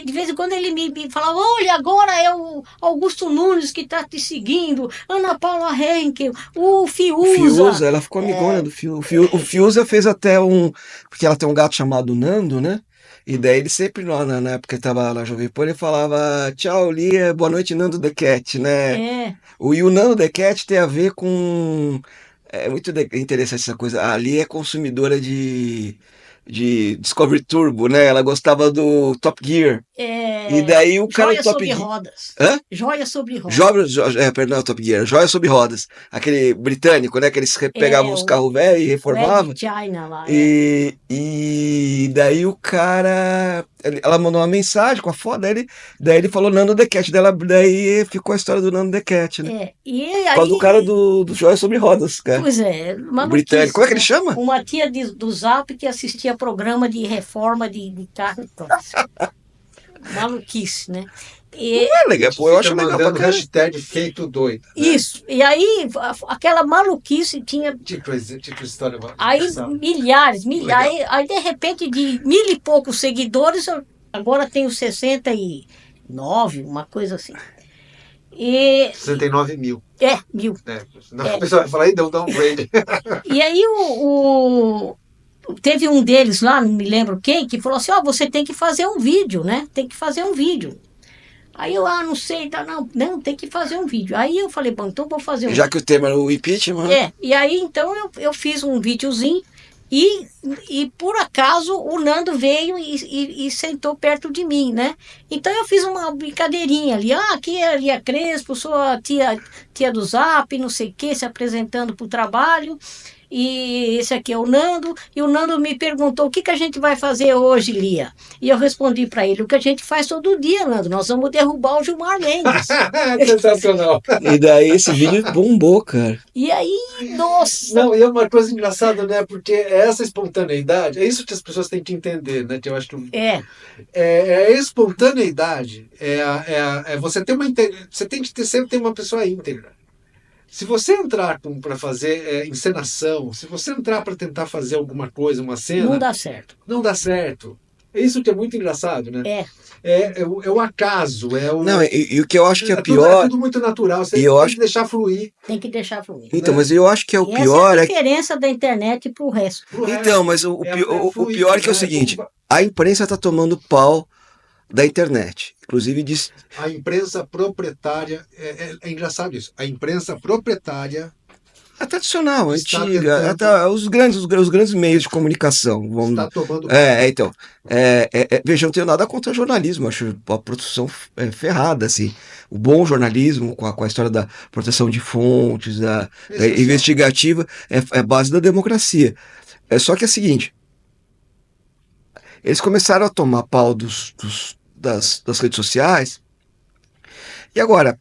Speaker 3: de vez em quando ele me falava, olha, agora é o Augusto Nunes que está te seguindo, Ana Paula Henkel, o Fiuza.
Speaker 2: Ela ficou amigona do Fiuza. O Fiuza fez até porque ela tem um gato chamado Nando, né? E daí ele sempre, na época que ele tava na Jovem Pan, ele falava, tchau, Lia, boa noite, Nando the Cat, né? E o Nando the Cat tem a ver com... É muito interessante essa coisa. A Lia é consumidora de Discovery Turbo, né? Ela gostava do Top Gear. E daí o cara do Top
Speaker 3: Joia
Speaker 2: Gear...
Speaker 3: sobre rodas.
Speaker 2: Hã?
Speaker 3: Joia sobre rodas.
Speaker 2: Perdão, Top Gear. Joia sobre rodas. Aquele britânico, né? Que eles pegavam os carros velhos e reformavam.
Speaker 3: China lá,
Speaker 2: E daí o cara ela mandou uma mensagem com a foto, daí ele falou Nando The Cat, daí ficou a história do Nando The Cat, né?
Speaker 3: E
Speaker 2: Por causa do cara
Speaker 3: aí,
Speaker 2: do Joia sobre Rodas, cara.
Speaker 3: pois é,
Speaker 2: O britânico. Como é que ele chama?
Speaker 3: Uma tia do Zap que assistia programa de reforma de carro. Maluquice, né? E,
Speaker 2: Não é legal, pô, eu acho legal pra
Speaker 1: mandando
Speaker 2: caralho.
Speaker 1: hashtag feito doido. Né?
Speaker 3: isso, e aí aquela maluquice tinha
Speaker 1: Tipo história.
Speaker 3: aí
Speaker 1: engraçada.
Speaker 3: milhares,
Speaker 1: Legal.
Speaker 3: aí de repente de 1.000 e poucos seguidores, eu agora tenho 69, uma coisa assim. E
Speaker 1: 69 mil.
Speaker 3: 1.000.
Speaker 1: Né? Não, a pessoa vai falar, aí dá um downgrade.
Speaker 3: E aí teve um deles lá, não me lembro quem, que falou assim, ó, você tem que fazer um vídeo, né? Tem que fazer um vídeo. Aí eu, não sei, tá, não, tem que fazer um vídeo. Aí eu falei, bom, então vou fazer um
Speaker 2: Já que o tema era o impeachment.
Speaker 3: e aí então eu fiz um videozinho e por acaso o Nando veio e sentou perto de mim, né? Então eu fiz uma brincadeirinha ali, aqui é a Lia Crespo, sou a tia do Zap, não sei o que, se apresentando para o trabalho. E esse aqui é o Nando, e o Nando me perguntou o que a gente vai fazer hoje, Lia. E eu respondi para ele, o que a gente faz todo dia, Nando, nós vamos derrubar o Gilmar Mendes.
Speaker 1: Sensacional.
Speaker 2: E daí esse vídeo bombou, cara.
Speaker 3: E aí, nossa!
Speaker 1: Não, e é uma coisa engraçada, né? Porque essa espontaneidade, é isso que as pessoas têm que entender, né? Que eu acho que a espontaneidade, você ter você tem que sempre ter uma pessoa íntegra. Se você entrar para fazer encenação, se você entrar para tentar fazer alguma coisa, uma cena,
Speaker 3: não dá certo.
Speaker 1: Não dá certo. É isso que é muito engraçado, né? É o acaso,
Speaker 2: Não, e o que eu acho que é
Speaker 1: é
Speaker 2: pior.
Speaker 1: tudo muito natural. Você
Speaker 2: E
Speaker 1: tem
Speaker 2: eu
Speaker 1: que
Speaker 2: acho-
Speaker 1: deixar fluir.
Speaker 3: Tem que deixar fluir.
Speaker 2: Então,
Speaker 1: né?
Speaker 2: mas eu acho que é o
Speaker 3: E
Speaker 2: pior.
Speaker 3: essa é a diferença da internet pro resto.
Speaker 1: Pro
Speaker 2: Então,
Speaker 1: resto,
Speaker 2: mas o
Speaker 1: fluir,
Speaker 2: pior é que é o
Speaker 1: né?
Speaker 2: seguinte: a imprensa tá tomando pau da internet. Inclusive diz.
Speaker 1: A imprensa proprietária, é engraçado isso, a imprensa proprietária
Speaker 2: A tradicional, a
Speaker 1: Está
Speaker 2: antiga,
Speaker 1: tentando-
Speaker 2: até os grandes meios de comunicação. Vamos,
Speaker 1: está tomando
Speaker 2: então. Veja, eu não tenho nada contra jornalismo, eu acho a produção ferrada, assim. O bom jornalismo, com a história da proteção de fontes, da
Speaker 1: Essencial.
Speaker 2: investigativa, é base da democracia. Só que é o seguinte: eles começaram a tomar pau das redes sociais, e agora,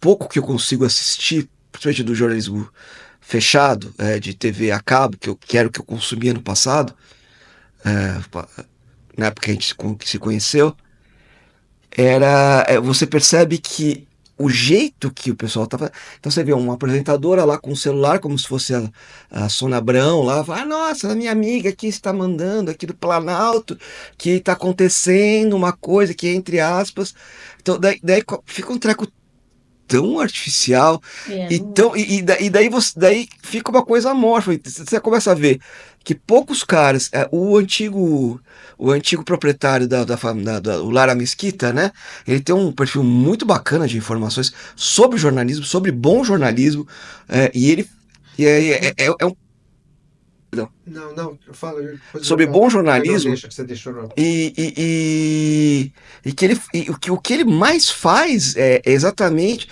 Speaker 2: pouco que eu consigo assistir, principalmente do jornalismo fechado, de TV a cabo, que era o que eu consumia no passado, na época que a gente se conheceu, você percebe que o jeito que o pessoal tava. Então você vê uma apresentadora lá com o celular, como se fosse a Sônia Abrão lá, fala, nossa, a minha amiga aqui está mandando aqui do Planalto, que está acontecendo uma coisa que, entre aspas. Então, daí fica um treco tão artificial daí fica uma coisa amorfa. Você começa a ver que poucos caras, o antigo proprietário o Lara Mesquita, né? Ele tem um perfil muito bacana de informações sobre jornalismo, sobre bom jornalismo, e ele um
Speaker 1: Não, eu falo.
Speaker 2: sobre bom jornalismo.
Speaker 1: Deixa que você deixou.
Speaker 2: E o que ele mais faz é exatamente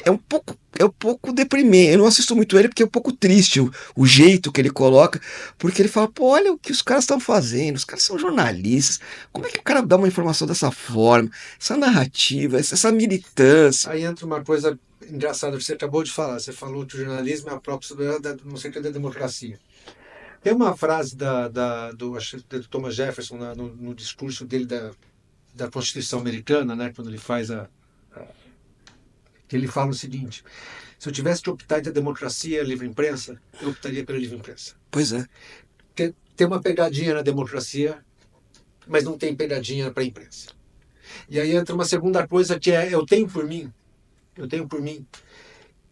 Speaker 2: é um pouco deprimente. Eu não assisto muito ele porque é um pouco triste o jeito que ele coloca, porque ele fala, pô, olha o que os caras estão fazendo, os caras são jornalistas, como é que o cara dá uma informação dessa forma, essa narrativa, essa militância.
Speaker 1: Aí entra uma coisa engraçada, você acabou de falar, você falou que o jornalismo é a própria soberania não sei o que, da democracia. Tem uma frase do Thomas Jefferson no discurso dele da Constituição Americana, né, quando ele faz que ele fala o seguinte: se eu tivesse que optar entre a democracia e a livre imprensa, eu optaria pela livre imprensa.
Speaker 2: Pois é.
Speaker 1: Tem uma pegadinha na democracia, mas não tem pegadinha para a imprensa. E aí entra uma segunda coisa que é eu tenho por mim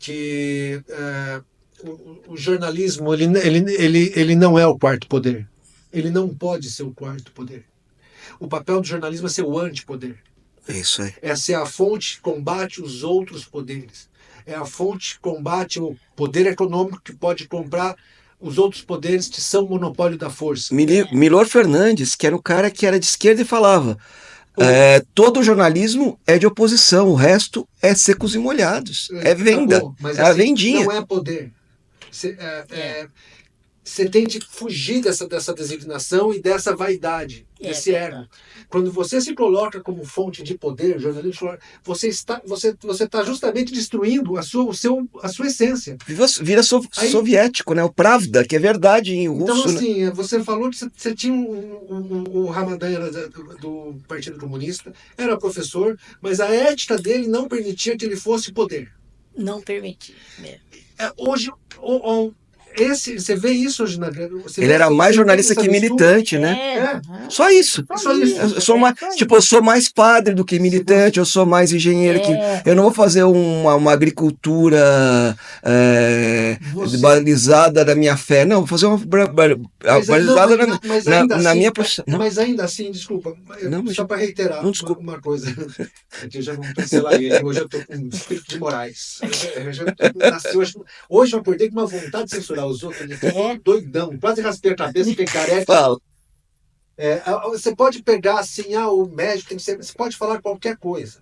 Speaker 1: que o jornalismo ele não é o quarto poder. Ele não pode ser o quarto poder. O papel do jornalismo é ser o antipoder.
Speaker 2: É isso aí.
Speaker 1: É ser a fonte que combate os outros poderes. É a fonte que combate o poder econômico que pode comprar os outros poderes que são o monopólio da força.
Speaker 2: Milor Fernandes, que era um cara que era de esquerda e falava, todo jornalismo é de oposição, o resto é secos e molhados, é venda,
Speaker 1: Tá bom, mas
Speaker 2: é a
Speaker 1: assim,
Speaker 2: vendinha.
Speaker 1: não é poder. você tente fugir dessa designação e dessa vaidade, desse ego. Quando você se coloca como fonte de poder, jornalista, você está justamente destruindo a sua essência.
Speaker 2: Vira soviético, né? O Pravda, que é verdade em russo.
Speaker 1: Então, assim, você falou que você tinha o Ramadan era do Partido Comunista, era professor, mas a ética dele não permitia que ele fosse poder.
Speaker 3: Não permitia.
Speaker 1: Hoje, você vê isso hoje na
Speaker 2: ele era mais jornalista que militante, né? Só isso. Eu sou mais padre do que militante, eu sou mais engenheiro que. Eu não vou fazer uma agricultura balizada da minha fé. Não, vou fazer uma balizada na minha profissão.
Speaker 1: Mas ainda assim, desculpa, só para reiterar uma coisa. Eu já vou cancelar ele. Hoje eu estou com um espírito de Moraes. Hoje eu acordei com uma vontade de censurar os outros, ele ficou doidão, quase raspei a cabeça, fiquei careca.
Speaker 2: Fala.
Speaker 1: Você pode pegar assim, o médico tem que ser. Você pode falar qualquer coisa.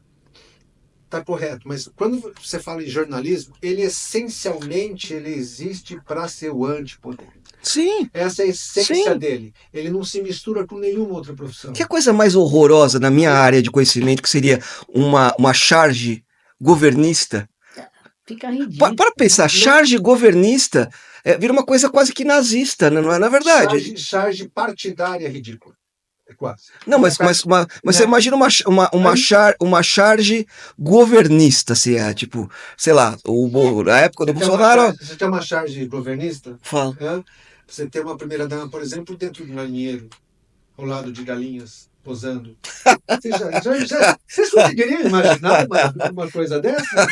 Speaker 1: Tá correto, mas quando você fala em jornalismo, ele essencialmente existe para ser o antipoder.
Speaker 2: Sim.
Speaker 1: Essa é a essência dele. Ele não se mistura com nenhuma outra profissão.
Speaker 2: Que coisa mais horrorosa na minha área de conhecimento, que seria uma charge governista.
Speaker 3: Fica ridículo.
Speaker 2: Para pensar, charge governista vira uma coisa quase que nazista, não é na verdade?
Speaker 1: Charge partidária ridícula. É quase.
Speaker 2: Não, mas você imagina uma charge governista, se tipo, sei lá, na época do Bolsonaro.
Speaker 1: Você tem uma charge governista?
Speaker 2: Fala.
Speaker 1: Você tem uma primeira-dama, por exemplo, dentro de um galinheiro, ao lado de galinhas, posando. Vocês conseguiriam imaginar uma coisa dessa?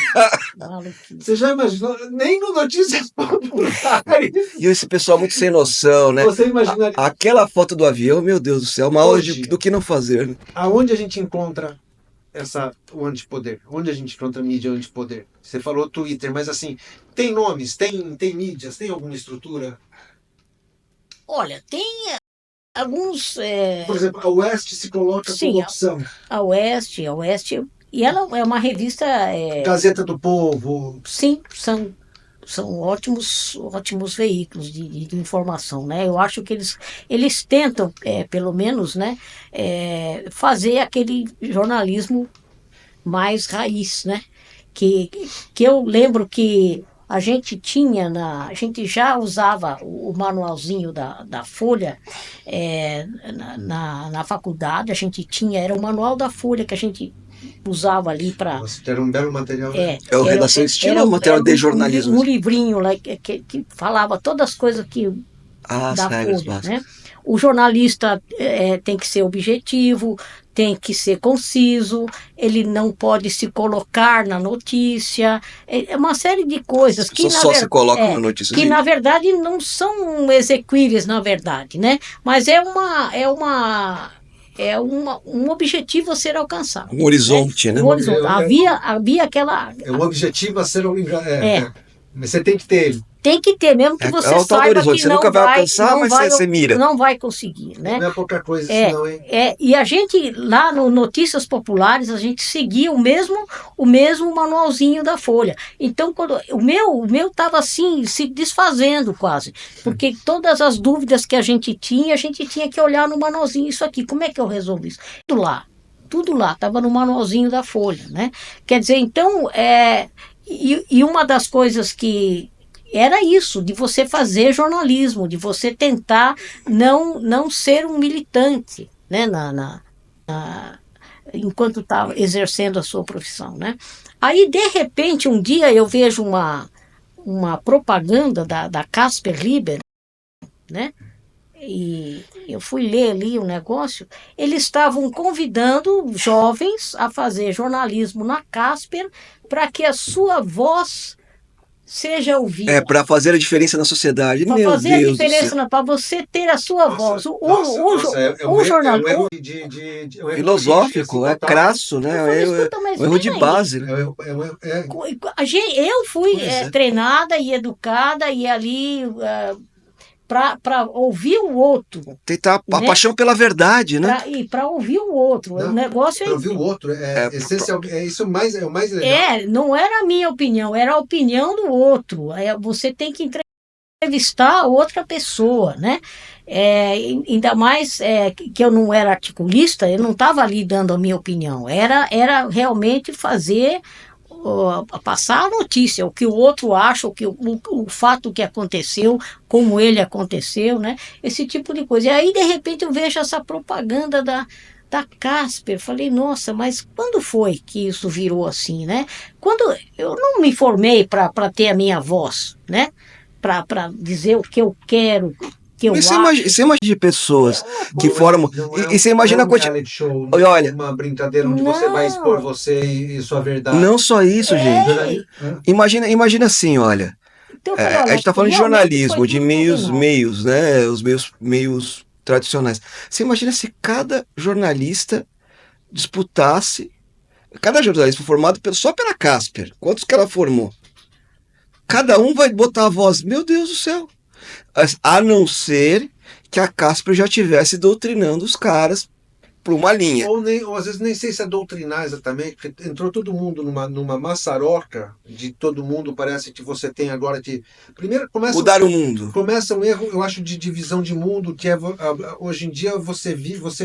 Speaker 1: Você já imaginou? Nem no Notícias Populares.
Speaker 2: E esse pessoal muito sem noção, né?
Speaker 1: Você imaginaria...
Speaker 2: Aquela foto do avião, meu Deus do céu, uma aula do que não fazer. Né?
Speaker 1: Aonde a gente encontra o antipoder? Onde a gente encontra a mídia antipoder? Você falou Twitter, mas assim, tem nomes, tem mídias, tem alguma estrutura?
Speaker 3: Olha, tem alguns...
Speaker 1: Por exemplo, a Oeste se coloca como opção.
Speaker 3: A Oeste, e ela é uma revista...
Speaker 1: Gazeta do Povo.
Speaker 3: Sim, são ótimos veículos de informação, né? Eu acho que eles tentam, pelo menos, né, fazer aquele jornalismo mais raiz, né? Que eu lembro que a gente já usava o manualzinho da Folha na faculdade, era o manual da Folha que a gente usava ali para...
Speaker 1: Era um belo material.
Speaker 2: O Redação Estilo ou o material de jornalismo?
Speaker 3: Um livrinho lá que falava todas as coisas da Folha, né? O jornalista tem que ser objetivo, tem que ser conciso, ele não pode se colocar na notícia, é uma série de coisas que
Speaker 2: se colocam na notícia.
Speaker 3: Que na verdade não são exequíveis, na verdade, né? Mas um objetivo a ser alcançado.
Speaker 2: Um horizonte, né?
Speaker 3: Um horizonte. Havia aquela...
Speaker 1: É um objetivo a ser... Mas você tem que ter ele.
Speaker 3: Tem que ter, mesmo que você saiba que
Speaker 2: você nunca vai alcançar, mas você mira.
Speaker 3: Não vai conseguir, né?
Speaker 1: Não é pouca coisa isso não, hein?
Speaker 3: E a gente, lá no Notícias Populares, a gente seguia o mesmo manualzinho da Folha. Então, o meu estava assim, se desfazendo quase. Porque todas as dúvidas que a gente tinha que olhar no manualzinho. Isso aqui, como é que eu resolvo isso? Tudo lá, estava no manualzinho da Folha, né? Quer dizer, então, e uma das coisas que... era isso, de você fazer jornalismo, de você tentar não ser um militante, né, enquanto estava exercendo a sua profissão, né? Aí, de repente, um dia eu vejo uma propaganda da Casper Liber, né? E eu fui ler ali o negócio, eles estavam convidando jovens a fazer jornalismo na Casper para que a sua voz seja ouvida.
Speaker 2: Para fazer a diferença na sociedade.
Speaker 3: Para fazer a diferença, para você ter a sua voz. O jornalismo...
Speaker 2: filosófico, crasso, né? É um erro de base.
Speaker 3: Eu fui treinada e educada e ali... para ouvir o outro.
Speaker 2: Tentar a paixão pela verdade, né?
Speaker 3: E para ouvir o outro. O negócio
Speaker 1: para ouvir o outro essencial. É o mais legal.
Speaker 3: Não era a minha opinião, era a opinião do outro. Você tem que entrevistar outra pessoa, né? Ainda mais que eu não era articulista, eu não estava ali dando a minha opinião, era realmente fazer, passar a notícia, o que o outro acha, o fato que aconteceu, como ele aconteceu, né? Esse tipo de coisa. E aí, de repente, eu vejo essa propaganda da Casper. Falei, nossa, mas quando foi que isso virou assim, né? Quando eu não me formei para ter a minha voz, né? Para dizer o que eu quero, o que eu
Speaker 2: Mas
Speaker 3: acho.
Speaker 2: você imagina de pessoas que
Speaker 1: Não
Speaker 2: formam. E você imagina a
Speaker 1: um
Speaker 2: quantidade.
Speaker 1: reality show,
Speaker 2: Olha,
Speaker 1: uma brincadeira onde você vai expor
Speaker 3: Não,
Speaker 1: você e sua verdade.
Speaker 2: não só isso, gente.
Speaker 3: é,
Speaker 2: Imagina assim, olha.
Speaker 3: então eu falei,
Speaker 2: A gente
Speaker 3: olha,
Speaker 2: está falando de
Speaker 3: realmente foi
Speaker 2: jornalismo, de
Speaker 3: tudo combinado.
Speaker 2: meios, né? Os meios tradicionais. Você imagina se cada jornalista disputasse, cada jornalista formado só pela Casper, quantos que ela formou? Cada um vai botar a voz, meu Deus do céu. A não ser que a Casper já tivesse doutrinando os caras por uma linha.
Speaker 1: Ou às vezes nem sei se é doutrinar exatamente, porque entrou todo mundo numa maçaroca de todo mundo, parece que você tem agora de. Primeiro
Speaker 2: Mudar o mundo.
Speaker 1: começa um erro, eu acho, de divisão de mundo, que é hoje em dia você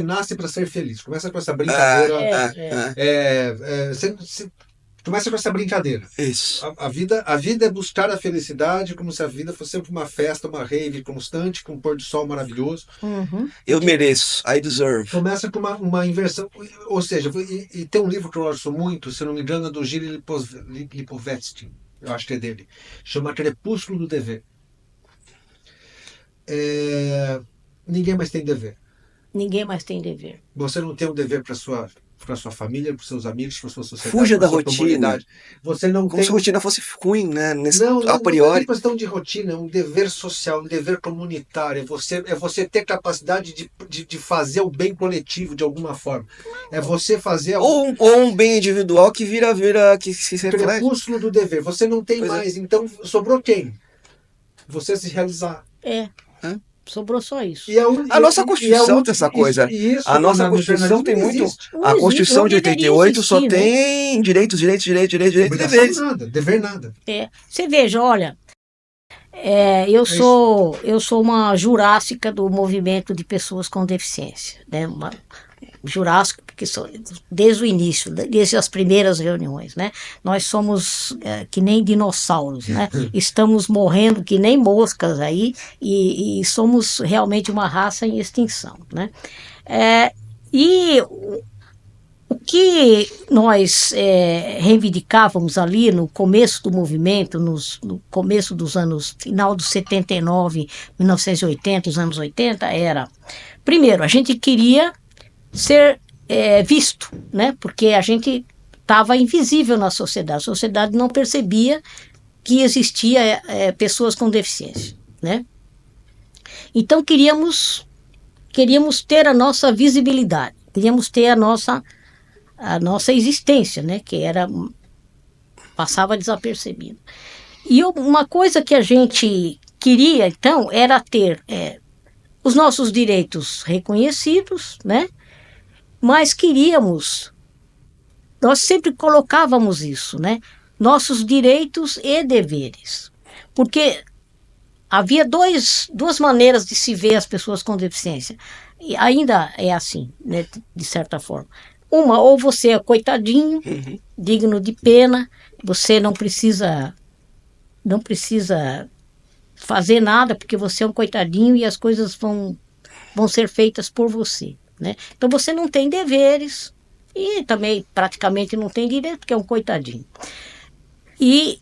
Speaker 1: nasce para ser feliz. Começa com essa
Speaker 2: Ah,
Speaker 1: brincadeira.
Speaker 2: ah.
Speaker 1: Você começa com essa brincadeira.
Speaker 2: Isso.
Speaker 1: A vida é buscar a felicidade como se a vida fosse sempre uma festa, uma rave constante, com um pôr do sol maravilhoso.
Speaker 3: Uhum.
Speaker 2: Eu mereço. I deserve.
Speaker 1: Começa com uma inversão, ou seja, e tem um livro que eu gosto muito, se não me engano, é do Gilles Lipovetsky, eu acho que é dele, chama Crepúsculo do Dever. Ninguém mais tem dever.
Speaker 3: Ninguém mais tem dever.
Speaker 1: Você não tem um dever para sua família, para seus amigos, para sua sociedade,
Speaker 2: Fuja
Speaker 1: para
Speaker 2: da
Speaker 1: sua
Speaker 2: rotina.
Speaker 1: comunidade. Você não
Speaker 2: Como
Speaker 1: tem.
Speaker 2: se a rotina fosse ruim, né?
Speaker 1: Não,
Speaker 2: A
Speaker 1: não é
Speaker 2: priori.
Speaker 1: nem questão de rotina, é um dever social, um dever comunitário. É você ter capacidade de fazer o bem coletivo de alguma forma. É você fazer
Speaker 2: Ou um bem individual que que se reflete.
Speaker 1: crepúsculo do dever. Você não tem
Speaker 2: Pois é.
Speaker 1: mais, então sobrou quem? Você se realizar.
Speaker 3: É,
Speaker 2: Hã?
Speaker 3: sobrou só isso.
Speaker 2: A nossa Constituição tem essa coisa. A nossa Constituição tem muito. A Constituição de 88 só
Speaker 3: né?
Speaker 2: tem direitos e deveres.
Speaker 1: Nada, dever nada.
Speaker 3: Você veja, olha, eu sou uma jurássica do movimento de pessoas com deficiência, né? Jurássico, porque desde o início, desde as primeiras reuniões, né? Nós somos que nem dinossauros, né? Estamos morrendo que nem moscas aí e somos realmente uma raça em extinção, né? E o que nós reivindicávamos ali no começo do movimento, no começo dos anos, final dos 79, 1980, os anos 80, era, primeiro, a gente queria ser visto, né? Porque a gente estava invisível na sociedade. A sociedade não percebia que existia pessoas com deficiência, né? Então queríamos ter a nossa visibilidade, queríamos ter a nossa existência, né? Que passava desapercebida. E uma coisa que a gente queria, então, era ter os nossos direitos reconhecidos, né? Mas nós sempre colocávamos isso, né? Nossos direitos e deveres. Porque havia duas maneiras de se ver as pessoas com deficiência. E ainda é assim, né? De certa forma. Uma, ou você é coitadinho, digno de pena, você não precisa fazer nada, porque você é um coitadinho e as coisas vão ser feitas por você. Né? Então você não tem deveres e também praticamente não tem direito, porque é um coitadinho.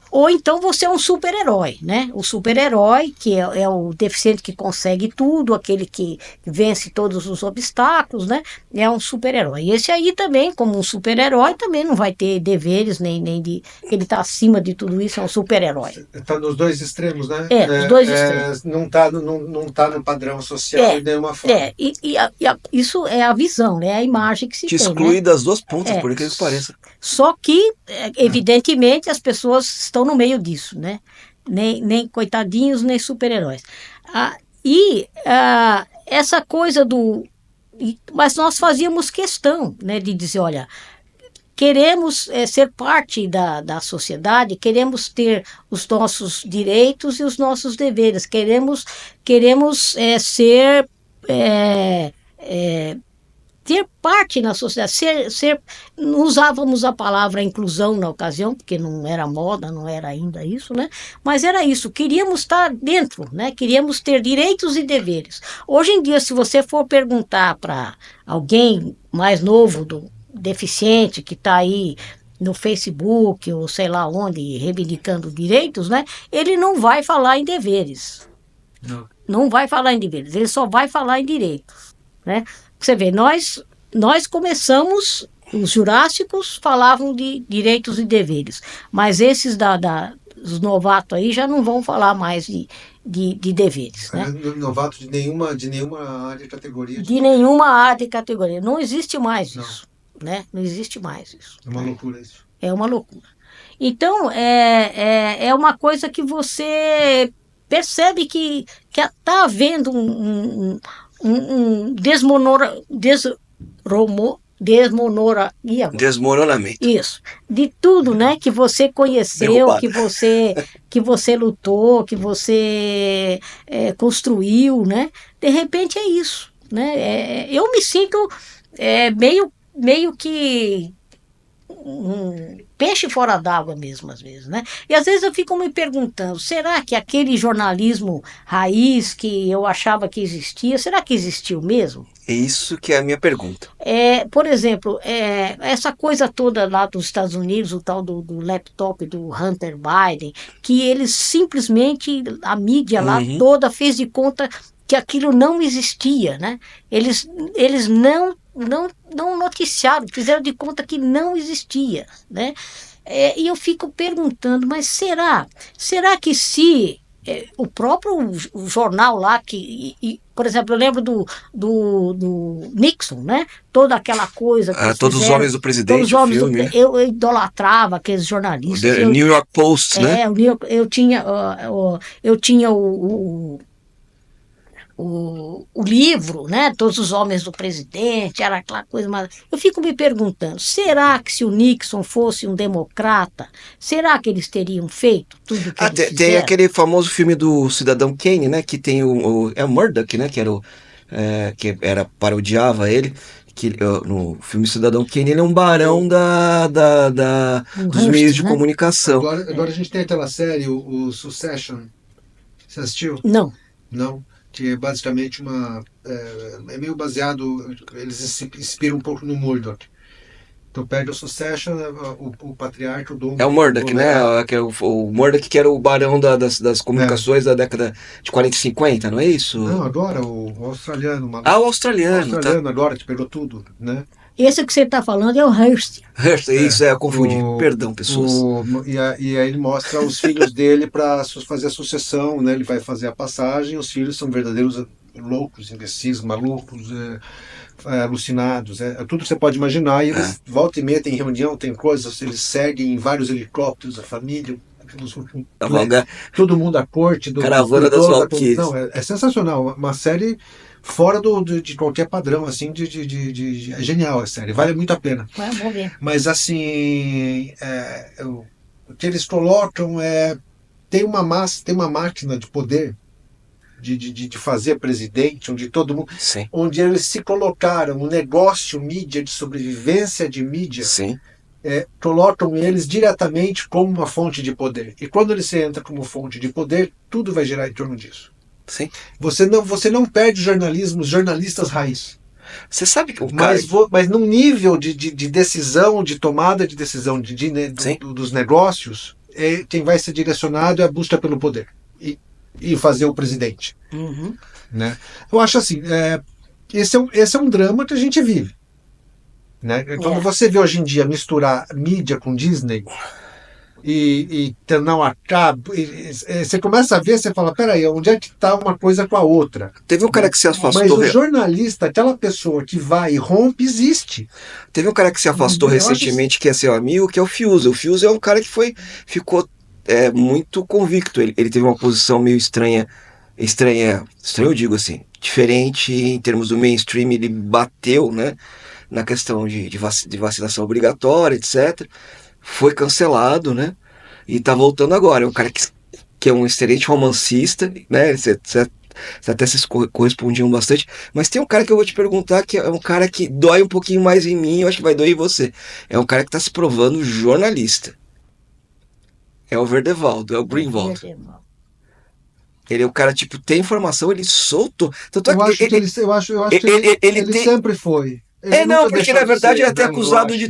Speaker 3: Ou então você é um super-herói, né? O super-herói, que é o deficiente que consegue tudo, aquele que vence todos os obstáculos, né? É um super-herói. E esse aí também, como um super-herói, também não vai ter deveres, nem de... Ele está acima de tudo isso, é um super-herói.
Speaker 1: Está nos dois extremos, né?
Speaker 3: Os dois extremos.
Speaker 1: Não está no padrão social de nenhuma forma.
Speaker 3: Isso é a visão, né? A imagem que se tem.
Speaker 2: Exclui, né? Das duas pontas, por que pareça.
Speaker 3: Só que, evidentemente, as pessoas estão no meio disso, né? Nem coitadinhos, nem super-heróis. Essa coisa mas nós fazíamos questão, né, de dizer, olha, queremos ser parte da sociedade, queremos ter os nossos direitos e os nossos deveres, queremos ser ter parte na sociedade, usávamos a palavra inclusão na ocasião, porque não era moda, não era ainda isso, né? Mas era isso, queríamos estar dentro, né? Queríamos ter direitos e deveres. Hoje em dia, se você for perguntar para alguém mais novo, deficiente, que está aí no Facebook ou sei lá onde, reivindicando direitos, né? Ele não vai falar em deveres. Não vai falar em deveres, ele só vai falar em direitos, né? Você vê, nós começamos, os jurássicos falavam de direitos e deveres, mas esses os novatos aí já não vão falar mais de deveres, né?
Speaker 1: Novato de nenhuma área de categoria.
Speaker 3: De nenhuma área de categoria. Não existe mais isso, né? Não existe mais isso.
Speaker 1: É uma loucura isso.
Speaker 3: É uma loucura. Então, é uma coisa que você percebe que está havendo um
Speaker 2: desmoronamento.
Speaker 3: Isso. De tudo, né? Que você conheceu, que você lutou, que você construiu, né? De repente é isso, né? Eu me sinto meio que um peixe fora d'água mesmo, às vezes, né? E às vezes eu fico me perguntando, será que aquele jornalismo raiz que eu achava que existia, será que existiu mesmo?
Speaker 2: É isso que é a minha pergunta.
Speaker 3: Por exemplo, essa coisa toda lá dos Estados Unidos, o tal do laptop do Hunter Biden, que eles simplesmente, a mídia lá toda fez de conta que aquilo não existia, né? Eles não noticiaram, fizeram de conta que não existia, né? E eu fico perguntando, mas será que se o próprio o jornal lá, por exemplo, eu lembro do Nixon, né? Toda aquela coisa que
Speaker 2: todos os homens do presidente,
Speaker 3: todos os homens
Speaker 2: filme.
Speaker 3: eu idolatrava aqueles jornalistas.
Speaker 2: O New York Post, né?
Speaker 3: Eu tinha o livro, né? Todos os homens do presidente, era aquela coisa, mas eu fico me perguntando, será que se o Nixon fosse um democrata, será que eles teriam feito tudo o que eles fizeram?
Speaker 2: Tem aquele famoso filme do Cidadão Kane, né? Que tem o Murdoch, né? Que parodiava ele. Que no filme Cidadão Kane ele é um barão dos meios de comunicação.
Speaker 1: Agora a gente tem aquela série, o Succession. Você assistiu?
Speaker 3: Não.
Speaker 1: Que é basicamente é meio baseado, eles se inspiram um pouco no Murdoch. Então perde o Succession, o patriarca, o dono.
Speaker 2: É o Murdoch, né? O Murdoch que era o barão das comunicações da década de 40 e 50, não é isso?
Speaker 1: Não, agora o australiano.
Speaker 2: O australiano.
Speaker 1: O australiano agora, que pegou tudo, né?
Speaker 3: Esse que você está falando é o Hearst.
Speaker 2: Isso, eu confundi. Perdão, pessoas.
Speaker 1: E aí ele mostra os filhos dele para fazer a sucessão, né? Ele vai fazer a passagem, os filhos são verdadeiros loucos, imbecis, malucos, alucinados, tudo que você pode imaginar. E eles volta e meia tem reunião, tem coisas, eles seguem em vários helicópteros, a família, todo mundo à corte.
Speaker 2: Caravana das Valquírias.
Speaker 1: Não, é sensacional, uma série fora de qualquer padrão, assim, é genial a série, vale muito a pena.
Speaker 3: Vou ver.
Speaker 1: Mas assim, o que eles colocam tem uma máquina de poder de fazer presidente, onde todo mundo,
Speaker 2: Sim.
Speaker 1: Onde eles se colocaram, um negócio mídia de sobrevivência de mídia.
Speaker 2: Sim.
Speaker 1: Colocam eles diretamente como uma fonte de poder. E quando ele se entra como fonte de poder, tudo vai girar em torno disso.
Speaker 2: Sim.
Speaker 1: Você não perde os jornalistas raiz.
Speaker 2: Você sabe que
Speaker 1: mas num nível de decisão, de tomada de decisão dos negócios, quem vai ser direcionado é a busca pelo poder e fazer o presidente. Né? Eu acho assim, esse é um drama que a gente vive. Né? Quando você vê hoje em dia misturar mídia com Disney e não acaba, você começa a ver, você fala, peraí, onde é que está uma coisa com a outra?
Speaker 2: Teve um cara que se afastou.
Speaker 1: Mas o jornalista, aquela pessoa que vai e rompe, existe.
Speaker 2: Teve um cara que se afastou recentemente, que é seu amigo, que é o Fiuza. O Fiuza é um cara que ficou muito convicto. Ele teve uma posição meio estranha, eu digo assim, diferente em termos do mainstream. Ele bateu, né, na questão de vacinação obrigatória, etc. Foi cancelado, né? E tá voltando agora. É um cara que é um excelente romancista, né? Até se correspondiam bastante. Mas tem um cara que eu vou te perguntar que é um cara que dói um pouquinho mais em mim, eu acho que vai doer em você. É um cara que tá se provando jornalista. É o Verdevaldo, é o Greenwald. Ele é o cara, tipo, tem informação, ele soltou. Tanto é
Speaker 1: Eu acho que ele
Speaker 2: tem.
Speaker 1: sempre foi. Ele
Speaker 2: Não,
Speaker 1: nunca
Speaker 2: porque
Speaker 1: deixou
Speaker 2: na
Speaker 1: de
Speaker 2: verdade ele é
Speaker 1: ser,
Speaker 2: até
Speaker 1: né? Eu
Speaker 2: acusado
Speaker 1: acho.
Speaker 2: de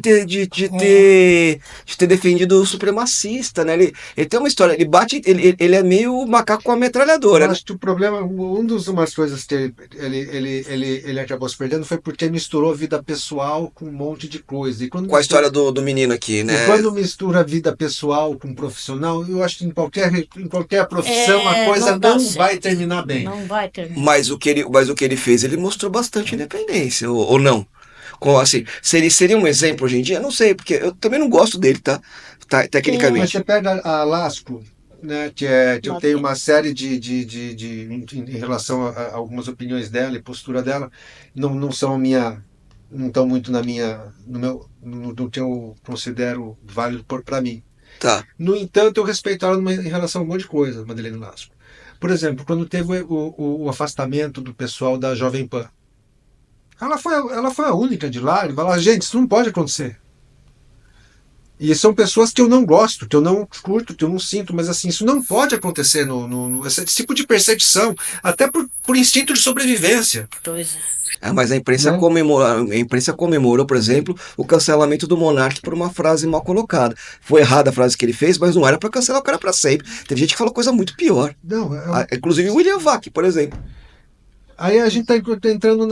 Speaker 2: ter defendido o supremacista, né? Ele tem uma história, ele é meio macaco com a
Speaker 1: Eu
Speaker 2: metralhadora, né?
Speaker 1: acho que o problema, umas coisas que ele acabou se perdendo foi porque misturou vida pessoal com um monte de coisa.
Speaker 2: Com a história do menino aqui,
Speaker 1: E
Speaker 2: né?
Speaker 1: quando mistura vida pessoal com profissional, eu acho que em qualquer profissão a coisa
Speaker 3: Não dá
Speaker 1: não vai
Speaker 3: certo.
Speaker 1: terminar bem.
Speaker 3: Não vai terminar.
Speaker 2: Mas o que ele fez, ele mostrou bastante independência, ou não? Assim, seria um exemplo hoje em dia? Não sei, porque eu também não gosto dele, tá?
Speaker 1: Mas
Speaker 2: Tecnicamente.
Speaker 1: você pega a Lasco, né, que eu tenho uma série em relação a algumas opiniões dela e postura dela, não são não estão muito no que eu considero válido para mim.
Speaker 2: Tá.
Speaker 1: No entanto, eu respeito ela em relação a um monte de coisa, Madeleine Lasco. Por exemplo, quando teve o afastamento do pessoal da Jovem Pan, ela foi a única de lá, e falou, gente, isso não pode acontecer. E são pessoas que eu não gosto, que eu não curto, que eu não sinto, mas assim, isso não pode acontecer esse tipo de perseguição, até por instinto de sobrevivência.
Speaker 3: Pois é.
Speaker 2: Mas
Speaker 1: Né?
Speaker 2: a imprensa comemorou, por exemplo, o cancelamento do Monark por uma frase mal colocada. Foi errada a frase que ele fez, mas não era para cancelar o cara para sempre. Teve gente que falou coisa muito pior.
Speaker 1: Não,
Speaker 2: Inclusive o William Vac, por exemplo.
Speaker 1: aí a gente está entrando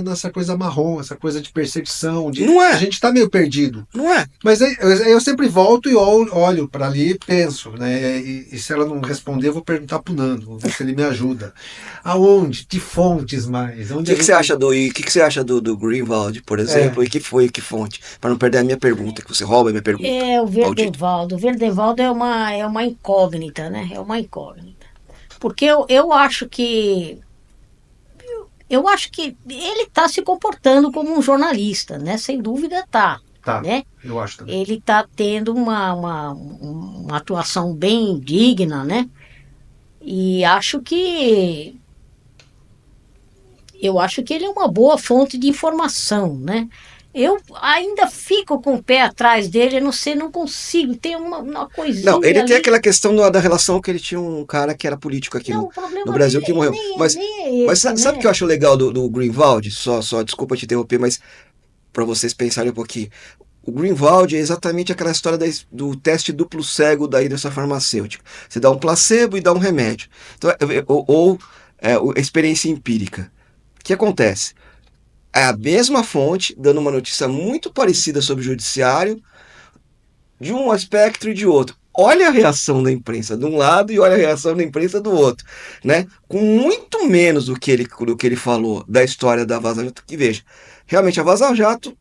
Speaker 1: nessa coisa marrom, essa coisa de perseguição,
Speaker 2: Não
Speaker 1: a
Speaker 2: é,
Speaker 1: gente está meio perdido.
Speaker 2: não é.
Speaker 1: Mas aí eu sempre volto e olho para ali e penso, né? E se ela não responder, eu vou perguntar para o Nando, vou ver se ele me ajuda. Aonde? Que fontes mais?
Speaker 2: O
Speaker 1: Onde a
Speaker 2: que, que você
Speaker 1: gente.
Speaker 2: acha do Greenwald, por exemplo?
Speaker 1: É,
Speaker 2: Que fonte? Para não perder a minha pergunta, que você rouba a minha pergunta.
Speaker 3: É o
Speaker 2: Maldito.
Speaker 3: Verdevaldo. O Verdevaldo é uma incógnita, né? É uma incógnita. Porque eu acho que ele está se comportando como um jornalista, né? Sem dúvida está,
Speaker 1: tá,
Speaker 3: né?
Speaker 1: eu acho também.
Speaker 3: Ele está tendo uma atuação bem digna, né? E eu acho que ele é uma boa fonte de informação, né? Eu ainda fico com o pé atrás dele, eu não sei, não consigo, tem uma
Speaker 2: Não, ele
Speaker 3: coisinha
Speaker 2: tem
Speaker 3: ali.
Speaker 2: aquela questão da relação que ele tinha um cara que era político aqui
Speaker 3: Não,
Speaker 2: no,
Speaker 3: o
Speaker 2: no
Speaker 3: problema
Speaker 2: Brasil
Speaker 3: dele
Speaker 2: que morreu.
Speaker 3: nem é
Speaker 2: Mas
Speaker 3: esse,
Speaker 2: sabe o
Speaker 3: né?
Speaker 2: que eu acho legal do Greenwald? Desculpa te interromper, mas para vocês pensarem um pouquinho. O Greenwald é exatamente aquela história do teste duplo cego da indústria farmacêutica. Você dá um placebo e dá um remédio. Então, experiência empírica. O que acontece? É a mesma fonte, dando uma notícia muito parecida sobre o judiciário, de um aspecto e de outro. Olha a reação da imprensa de um lado e olha a reação da imprensa do outro, né? Com muito menos do que ele falou da história da Vaza Jato, que veja, realmente a Vaza Jato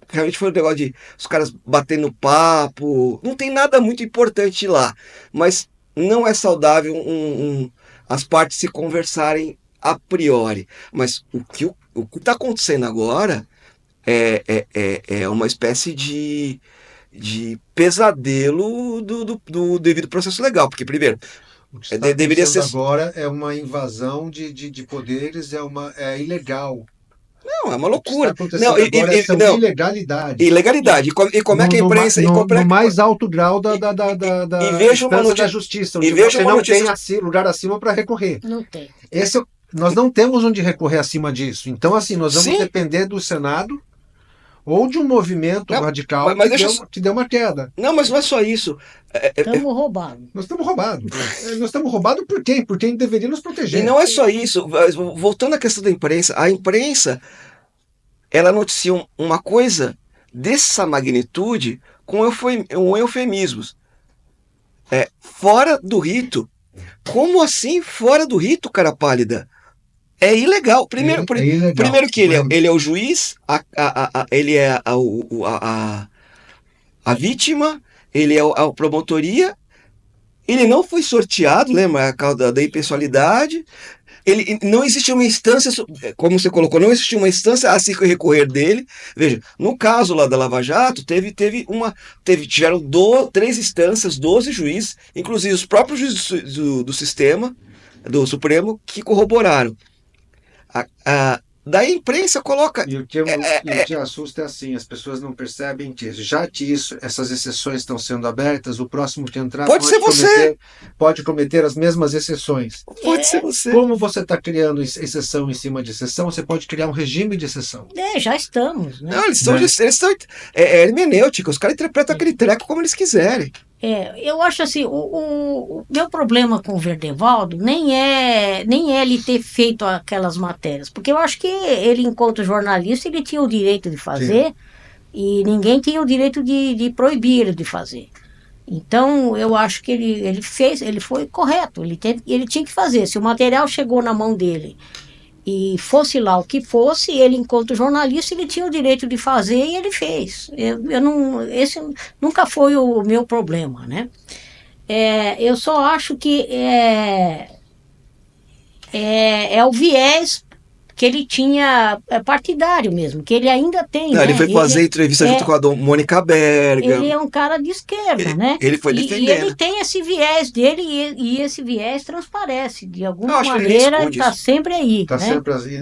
Speaker 2: realmente foi um negócio de os caras batendo papo, não tem nada muito importante lá, mas não é saudável as partes se conversarem a priori. Mas o que está acontecendo agora é uma espécie de pesadelo do devido processo legal, porque primeiro,
Speaker 1: O que está
Speaker 2: deveria
Speaker 1: acontecendo
Speaker 2: ser.
Speaker 1: agora é uma invasão de poderes, é ilegal.
Speaker 2: Não, é uma
Speaker 1: O que está
Speaker 2: loucura. Não,
Speaker 1: acontecendo agora são
Speaker 2: não,
Speaker 1: ilegalidades.
Speaker 2: ilegalidade. E como é que a imprensa.
Speaker 1: No mais alto grau
Speaker 2: E
Speaker 1: da
Speaker 2: veja uma
Speaker 1: instância da
Speaker 2: notícia.
Speaker 1: justiça,
Speaker 2: E
Speaker 1: onde
Speaker 2: veja
Speaker 1: você
Speaker 2: uma
Speaker 1: não tem
Speaker 2: notícia.
Speaker 1: lugar acima para recorrer.
Speaker 3: Não tem.
Speaker 1: Nós não temos onde recorrer acima disso. Então, assim, nós vamos
Speaker 2: Sim,
Speaker 1: depender do Senado ou de um movimento
Speaker 2: não,
Speaker 1: radical
Speaker 2: mas deixa.
Speaker 1: que deu uma queda.
Speaker 2: Não, mas não é só isso.
Speaker 3: Estamos roubados.
Speaker 1: Nós estamos roubados. Nós estamos roubados por quem? Por quem deveria nos
Speaker 2: E
Speaker 1: proteger.
Speaker 2: não é só isso. Voltando à questão da imprensa, a imprensa ela noticia uma coisa dessa magnitude com eufemismos. Fora do rito. Como assim fora do rito, cara pálida? É ilegal.
Speaker 1: É ilegal.
Speaker 2: Primeiro que ele é o juiz, ele é a vítima, ele é a promotoria, ele não foi sorteado, lembra? A causa da impessoalidade. ele não existe uma instância, como você colocou, não existe uma instância a se recorrer dele. Veja, no caso lá da Lava Jato, tiveram 3 instâncias, 12 juízes, inclusive os próprios juízes do sistema, do Supremo, que corroboraram. Daí a imprensa coloca.
Speaker 1: E o que assusta é assim, as pessoas não percebem que já que essas exceções estão sendo abertas, o próximo que entrar
Speaker 2: Pode ser você.
Speaker 1: pode cometer as mesmas exceções.
Speaker 2: Pode ser você.
Speaker 1: Como você está criando exceção em cima de exceção, você pode criar um regime de exceção.
Speaker 3: Já estamos, né?
Speaker 2: Não, eles são hermenêutica, os caras interpretam aquele treco como eles quiserem.
Speaker 3: Eu acho assim, o meu problema com o Verdevaldo nem é ele ter feito aquelas matérias, porque eu acho que ele, enquanto jornalista, ele tinha o direito de fazer e ninguém tinha o direito de proibir ele de fazer. Então, eu acho que ele foi correto, ele tinha que fazer. Se o material chegou na mão dele e fosse lá o que fosse, ele, enquanto jornalista, ele tinha o direito de fazer e ele fez. Esse nunca foi o meu problema, né? Eu só acho que é o viés que ele tinha partidário mesmo, que ele ainda tem.
Speaker 2: Não,
Speaker 3: né?
Speaker 2: ele foi fazer entrevista junto com a Mônica Berga.
Speaker 3: Ele é um cara de esquerda, né?
Speaker 2: Ele foi defendendo.
Speaker 3: E ele tem esse viés dele e esse viés transparece. De alguma
Speaker 2: acho que ele
Speaker 3: maneira,
Speaker 2: esconde
Speaker 3: está
Speaker 2: isso.
Speaker 3: sempre aí.
Speaker 1: Está
Speaker 3: né?
Speaker 1: sempre assim,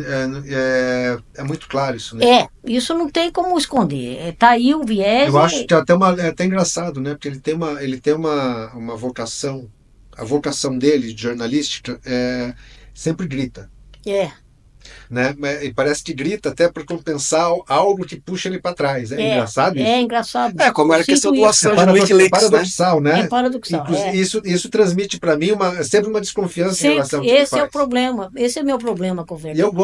Speaker 1: é muito claro isso, né?
Speaker 3: Isso não tem como esconder. Tá aí o viés.
Speaker 1: Eu acho que é até engraçado, né? Porque ele tem uma vocação, a vocação dele de jornalística sempre grita. Né? E parece que grita até para compensar algo que puxa ele para trás. Engraçado isso?
Speaker 3: É engraçado.
Speaker 2: Como era a questão do Assange no
Speaker 1: Wikileaks,
Speaker 2: Wikileaks,
Speaker 1: paradoxal, né?
Speaker 3: É paradoxal.
Speaker 1: Isso transmite para mim sempre uma desconfiança em relação ao que
Speaker 3: Esse
Speaker 1: ele
Speaker 3: é
Speaker 1: faz.
Speaker 3: o problema. Esse é meu problema com o
Speaker 1: E
Speaker 3: Verdevaldo.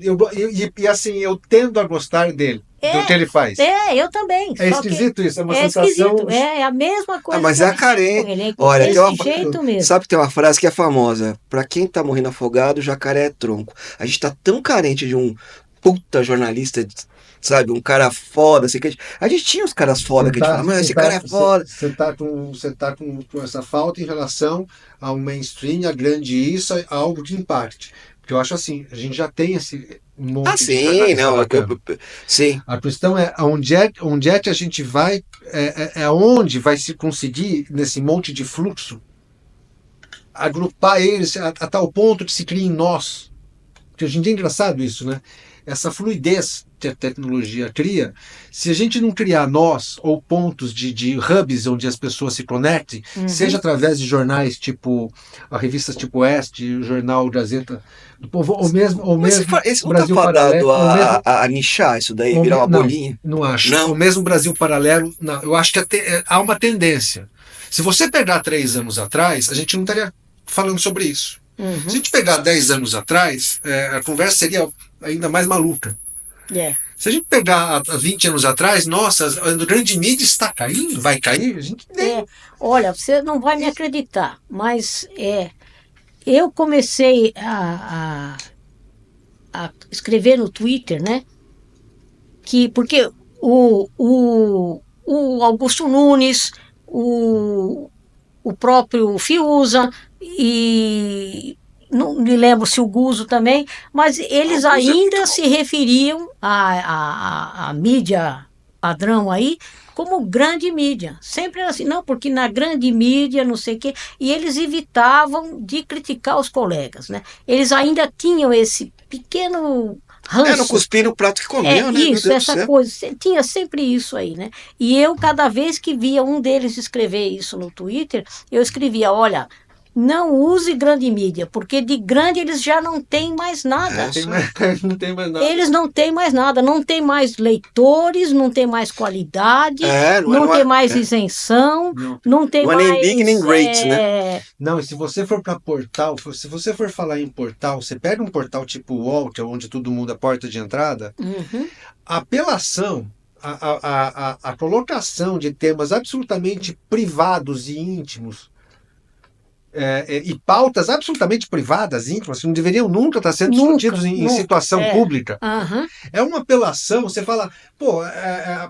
Speaker 1: eu gosto e assim, eu tendo a gostar dele, do que ele faz.
Speaker 3: Eu também.
Speaker 1: É esquisito isso, é uma sensação.
Speaker 3: Esquisito. É a mesma coisa.
Speaker 2: Mas é a carência. Olha,
Speaker 3: jeito mesmo.
Speaker 2: Sabe que tem uma frase que é famosa: pra quem tá morrendo afogado, jacaré é tronco. A gente tá tão carente de um puta jornalista, sabe, um cara foda, assim, a gente tinha uns caras foda que a gente fala, mas esse cara é foda.
Speaker 1: Você tá com essa falta em relação ao mainstream, a grande isso, a algo de impacte. Porque eu acho assim, a gente já tem esse monte de
Speaker 2: sim. Sim.
Speaker 1: A questão é onde é que a gente vai, onde vai se conseguir, nesse monte de fluxo, agrupar eles a tal ponto de se criar em nós. Porque hoje em dia é engraçado isso, né? Essa fluidez que a tecnologia cria, se a gente não criar nós ou pontos de hubs onde as pessoas se conectem, seja através de jornais tipo a revista tipo Oeste, o jornal Gazeta do Povo, ou mesmo
Speaker 2: esse não
Speaker 1: Brasil
Speaker 2: tá
Speaker 1: Paralelo,
Speaker 2: a nichar isso daí, virar uma bolinha?
Speaker 1: Não acho.
Speaker 2: Não.
Speaker 1: O mesmo Brasil Paralelo, não. Eu acho que há uma tendência. Se você pegar 3 anos atrás, a gente não estaria falando sobre isso. Se a gente pegar 10 anos atrás, a conversa seria ainda mais maluca. Se a gente pegar há 20 anos atrás, nossa, a grande mídia está caindo, vai cair? A gente
Speaker 3: Olha, você não vai me acreditar, mas eu comecei a escrever no Twitter, né? Porque o Augusto Nunes, o próprio Fiuza e não me lembro se o Guzzo também, mas eles ainda se referiam à mídia padrão aí como grande mídia. Sempre era assim, não, porque na grande mídia, não sei o quê, e eles evitavam de criticar os colegas, né? Eles ainda tinham esse pequeno ranço.
Speaker 2: Não cuspir no prato que comeu, né?
Speaker 3: Isso, essa coisa. Tinha sempre isso aí, né? E eu, cada vez que via um deles escrever isso no Twitter, eu escrevia, olha, não use grande mídia, porque de grande eles já não têm mais nada.
Speaker 1: Não tem mais nada.
Speaker 3: Eles não têm mais nada, não tem mais leitores, não tem mais qualidade, não tem mais isenção, não tem mais...
Speaker 2: Não é nem big nem great, né?
Speaker 1: Não, e se você for para portal, se você for falar em portal, você pega um portal tipo o UOL, que é onde todo mundo é porta de entrada, a apelação, a colocação de temas absolutamente privados e íntimos, e pautas absolutamente privadas, íntimas, que não deveriam nunca estar sendo
Speaker 3: Nunca,
Speaker 1: discutidos em
Speaker 3: nunca.
Speaker 1: situação pública.
Speaker 3: Aham,
Speaker 1: É uma apelação, você fala, pô,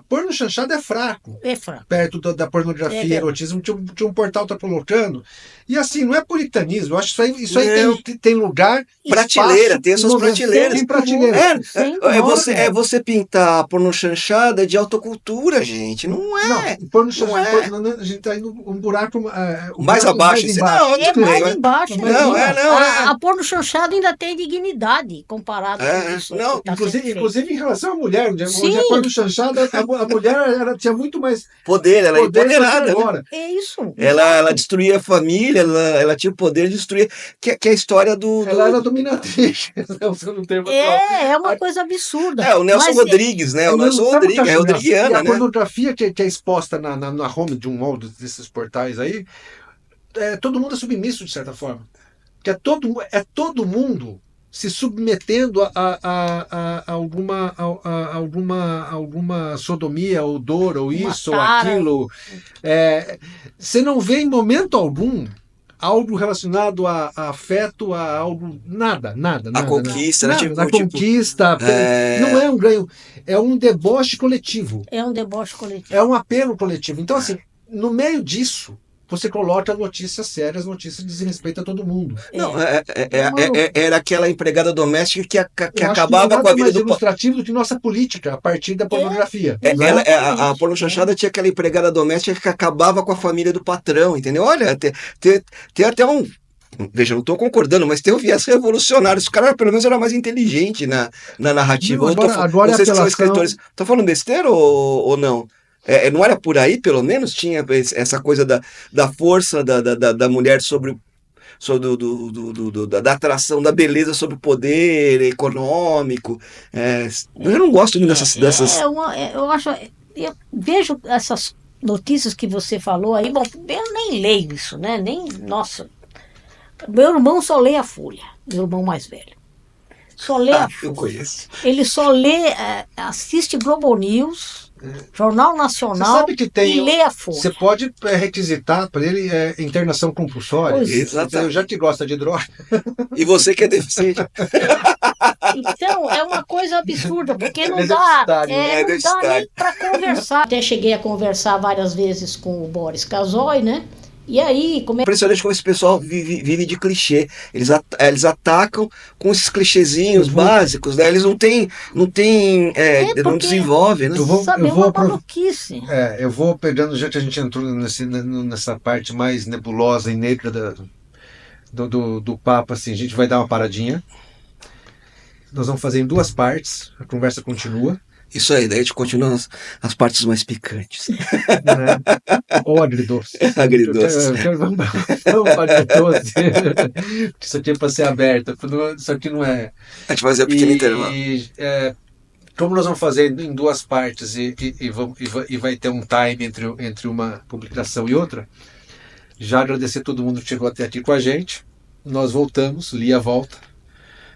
Speaker 1: porno chanchada é fraco.
Speaker 3: é fraco.
Speaker 1: Perto da pornografia,
Speaker 3: verdade.
Speaker 1: erotismo, tinha um portal tá colocando. E assim, não é puritanismo, eu acho que isso aí
Speaker 2: Não.
Speaker 1: tem lugar,
Speaker 2: Prateleira,
Speaker 1: espaço
Speaker 2: tem as
Speaker 1: e
Speaker 2: suas
Speaker 1: momento.
Speaker 2: prateleiras.
Speaker 1: Tem prateleira.
Speaker 3: Sem
Speaker 2: É você pintar a pornochanchada de autocultura, gente. Não é.
Speaker 1: Não, porno
Speaker 2: Não
Speaker 1: chanchada,
Speaker 2: é.
Speaker 1: a gente tá indo um buraco,
Speaker 2: Mais abaixo. Assim, não,
Speaker 3: É
Speaker 2: tudo bem.
Speaker 3: mais embaixo.
Speaker 1: Mas
Speaker 2: Não,
Speaker 3: ainda.
Speaker 2: não,
Speaker 3: A porno chanchada ainda tem dignidade comparado com isso.
Speaker 2: Não,
Speaker 3: que tá sendo feito.
Speaker 1: Inclusive em relação à mulher, onde
Speaker 3: Sim.
Speaker 1: a porno chanchada, a mulher tinha muito mais
Speaker 2: poder, ela é
Speaker 1: poder do que
Speaker 2: empoderada, né?
Speaker 1: agora.
Speaker 3: É isso.
Speaker 2: Ela destruía a família, ela tinha o poder de destruir. Que é a história do.
Speaker 1: Ela era dominatriz. Usando o termo atual.
Speaker 3: É uma coisa absurda.
Speaker 2: O Nelson
Speaker 3: Mas
Speaker 2: Rodrigues, né? O Nelson
Speaker 1: Sabe o que eu
Speaker 2: Rodrigues, é
Speaker 1: acho engraçado? E
Speaker 2: rodriguiana,
Speaker 1: a
Speaker 2: né?
Speaker 1: pornografia que é exposta na home de um desses portais aí, todo mundo é submisso de certa forma. Que é todo mundo se submetendo a alguma sodomia, ou dor, ou
Speaker 3: Uma
Speaker 1: isso, ou
Speaker 3: tara.
Speaker 1: aquilo. Você não vê em momento algum algo relacionado a afeto, a algo, nada.
Speaker 2: A conquista, né?
Speaker 1: Nada,
Speaker 2: Tipo,
Speaker 1: a conquista, não é um ganho, é um deboche coletivo,
Speaker 3: É um deboche coletivo.
Speaker 1: é um apelo coletivo. Então, assim, no meio disso, você coloca notícias sérias, notícias que desrespeitam a todo mundo.
Speaker 2: Não, era aquela empregada doméstica que
Speaker 1: Eu acho
Speaker 2: acabava
Speaker 1: que
Speaker 2: com a vida
Speaker 1: mais
Speaker 2: do.
Speaker 1: ilustrativo do que nossa política a partir da pornografia.
Speaker 2: Ela,
Speaker 1: né?
Speaker 2: a pornochanchada tinha aquela empregada doméstica que acabava com a família do patrão, entendeu? Olha, tem até um. Veja, não estou concordando, mas tem um viés revolucionário. Esse cara, pelo menos, era mais inteligente na
Speaker 1: Não,
Speaker 2: narrativa.
Speaker 1: agora
Speaker 2: Vocês
Speaker 1: é
Speaker 2: que são
Speaker 1: apelação.
Speaker 2: escritores, estão falando besteira ou não? Não era por aí, pelo menos, tinha essa coisa da força da mulher sobre da atração da beleza sobre o poder econômico. Eu não gosto muito dessas.
Speaker 3: Eu acho. Eu vejo essas notícias que você falou aí. Bom, eu nem leio isso, né? Nossa. Meu irmão só lê a Folha, meu irmão mais velho. Só lê a Folha.
Speaker 2: Eu conheço.
Speaker 3: Ele só lê, assiste Globo News, Jornal
Speaker 1: Você
Speaker 3: Nacional
Speaker 1: sabe que tem.
Speaker 3: e lê a Folha.
Speaker 1: Você pode requisitar para ele internação compulsória.
Speaker 3: Pois é.
Speaker 2: Exatamente.
Speaker 1: Já que gosta de droga.
Speaker 2: E você que é deficiente.
Speaker 3: Então, é uma coisa absurda, porque não
Speaker 1: É
Speaker 3: dá,
Speaker 1: deficitário,
Speaker 2: né? É
Speaker 3: não dá
Speaker 2: deficitário.
Speaker 3: nem para conversar. Até cheguei a conversar várias vezes com o Boris Casoy, né? E aí, como é
Speaker 2: Impressionante como esse pessoal vive de clichê. Eles atacam com esses clichêzinhos básicos, né? Eles não
Speaker 3: porque
Speaker 2: não desenvolvem, né?
Speaker 3: saber uma maluquice.
Speaker 1: Eu vou pegando, já que a gente entrou nessa parte mais nebulosa e negra do papo, assim, a gente vai dar uma paradinha. Nós vamos fazer em 2 partes, a conversa continua.
Speaker 2: Isso aí, daí a gente continua as partes mais picantes.
Speaker 1: Né? Ou agridoce.
Speaker 2: Agridoce.
Speaker 1: Vamos para agridoce. Isso aqui é para ser aberto. Isso aqui não é.
Speaker 2: A gente vai fazer um pequeno intervalo.
Speaker 1: Como nós vamos fazer em 2 partes e vai ter um time entre uma publicação e outra, já agradecer a todo mundo que chegou até aqui com a gente. Nós voltamos, Lia volta.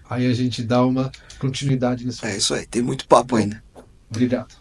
Speaker 1: Aí a gente dá uma continuidade nisso.
Speaker 2: É isso aí, tem muito papo ainda.
Speaker 1: Obrigado.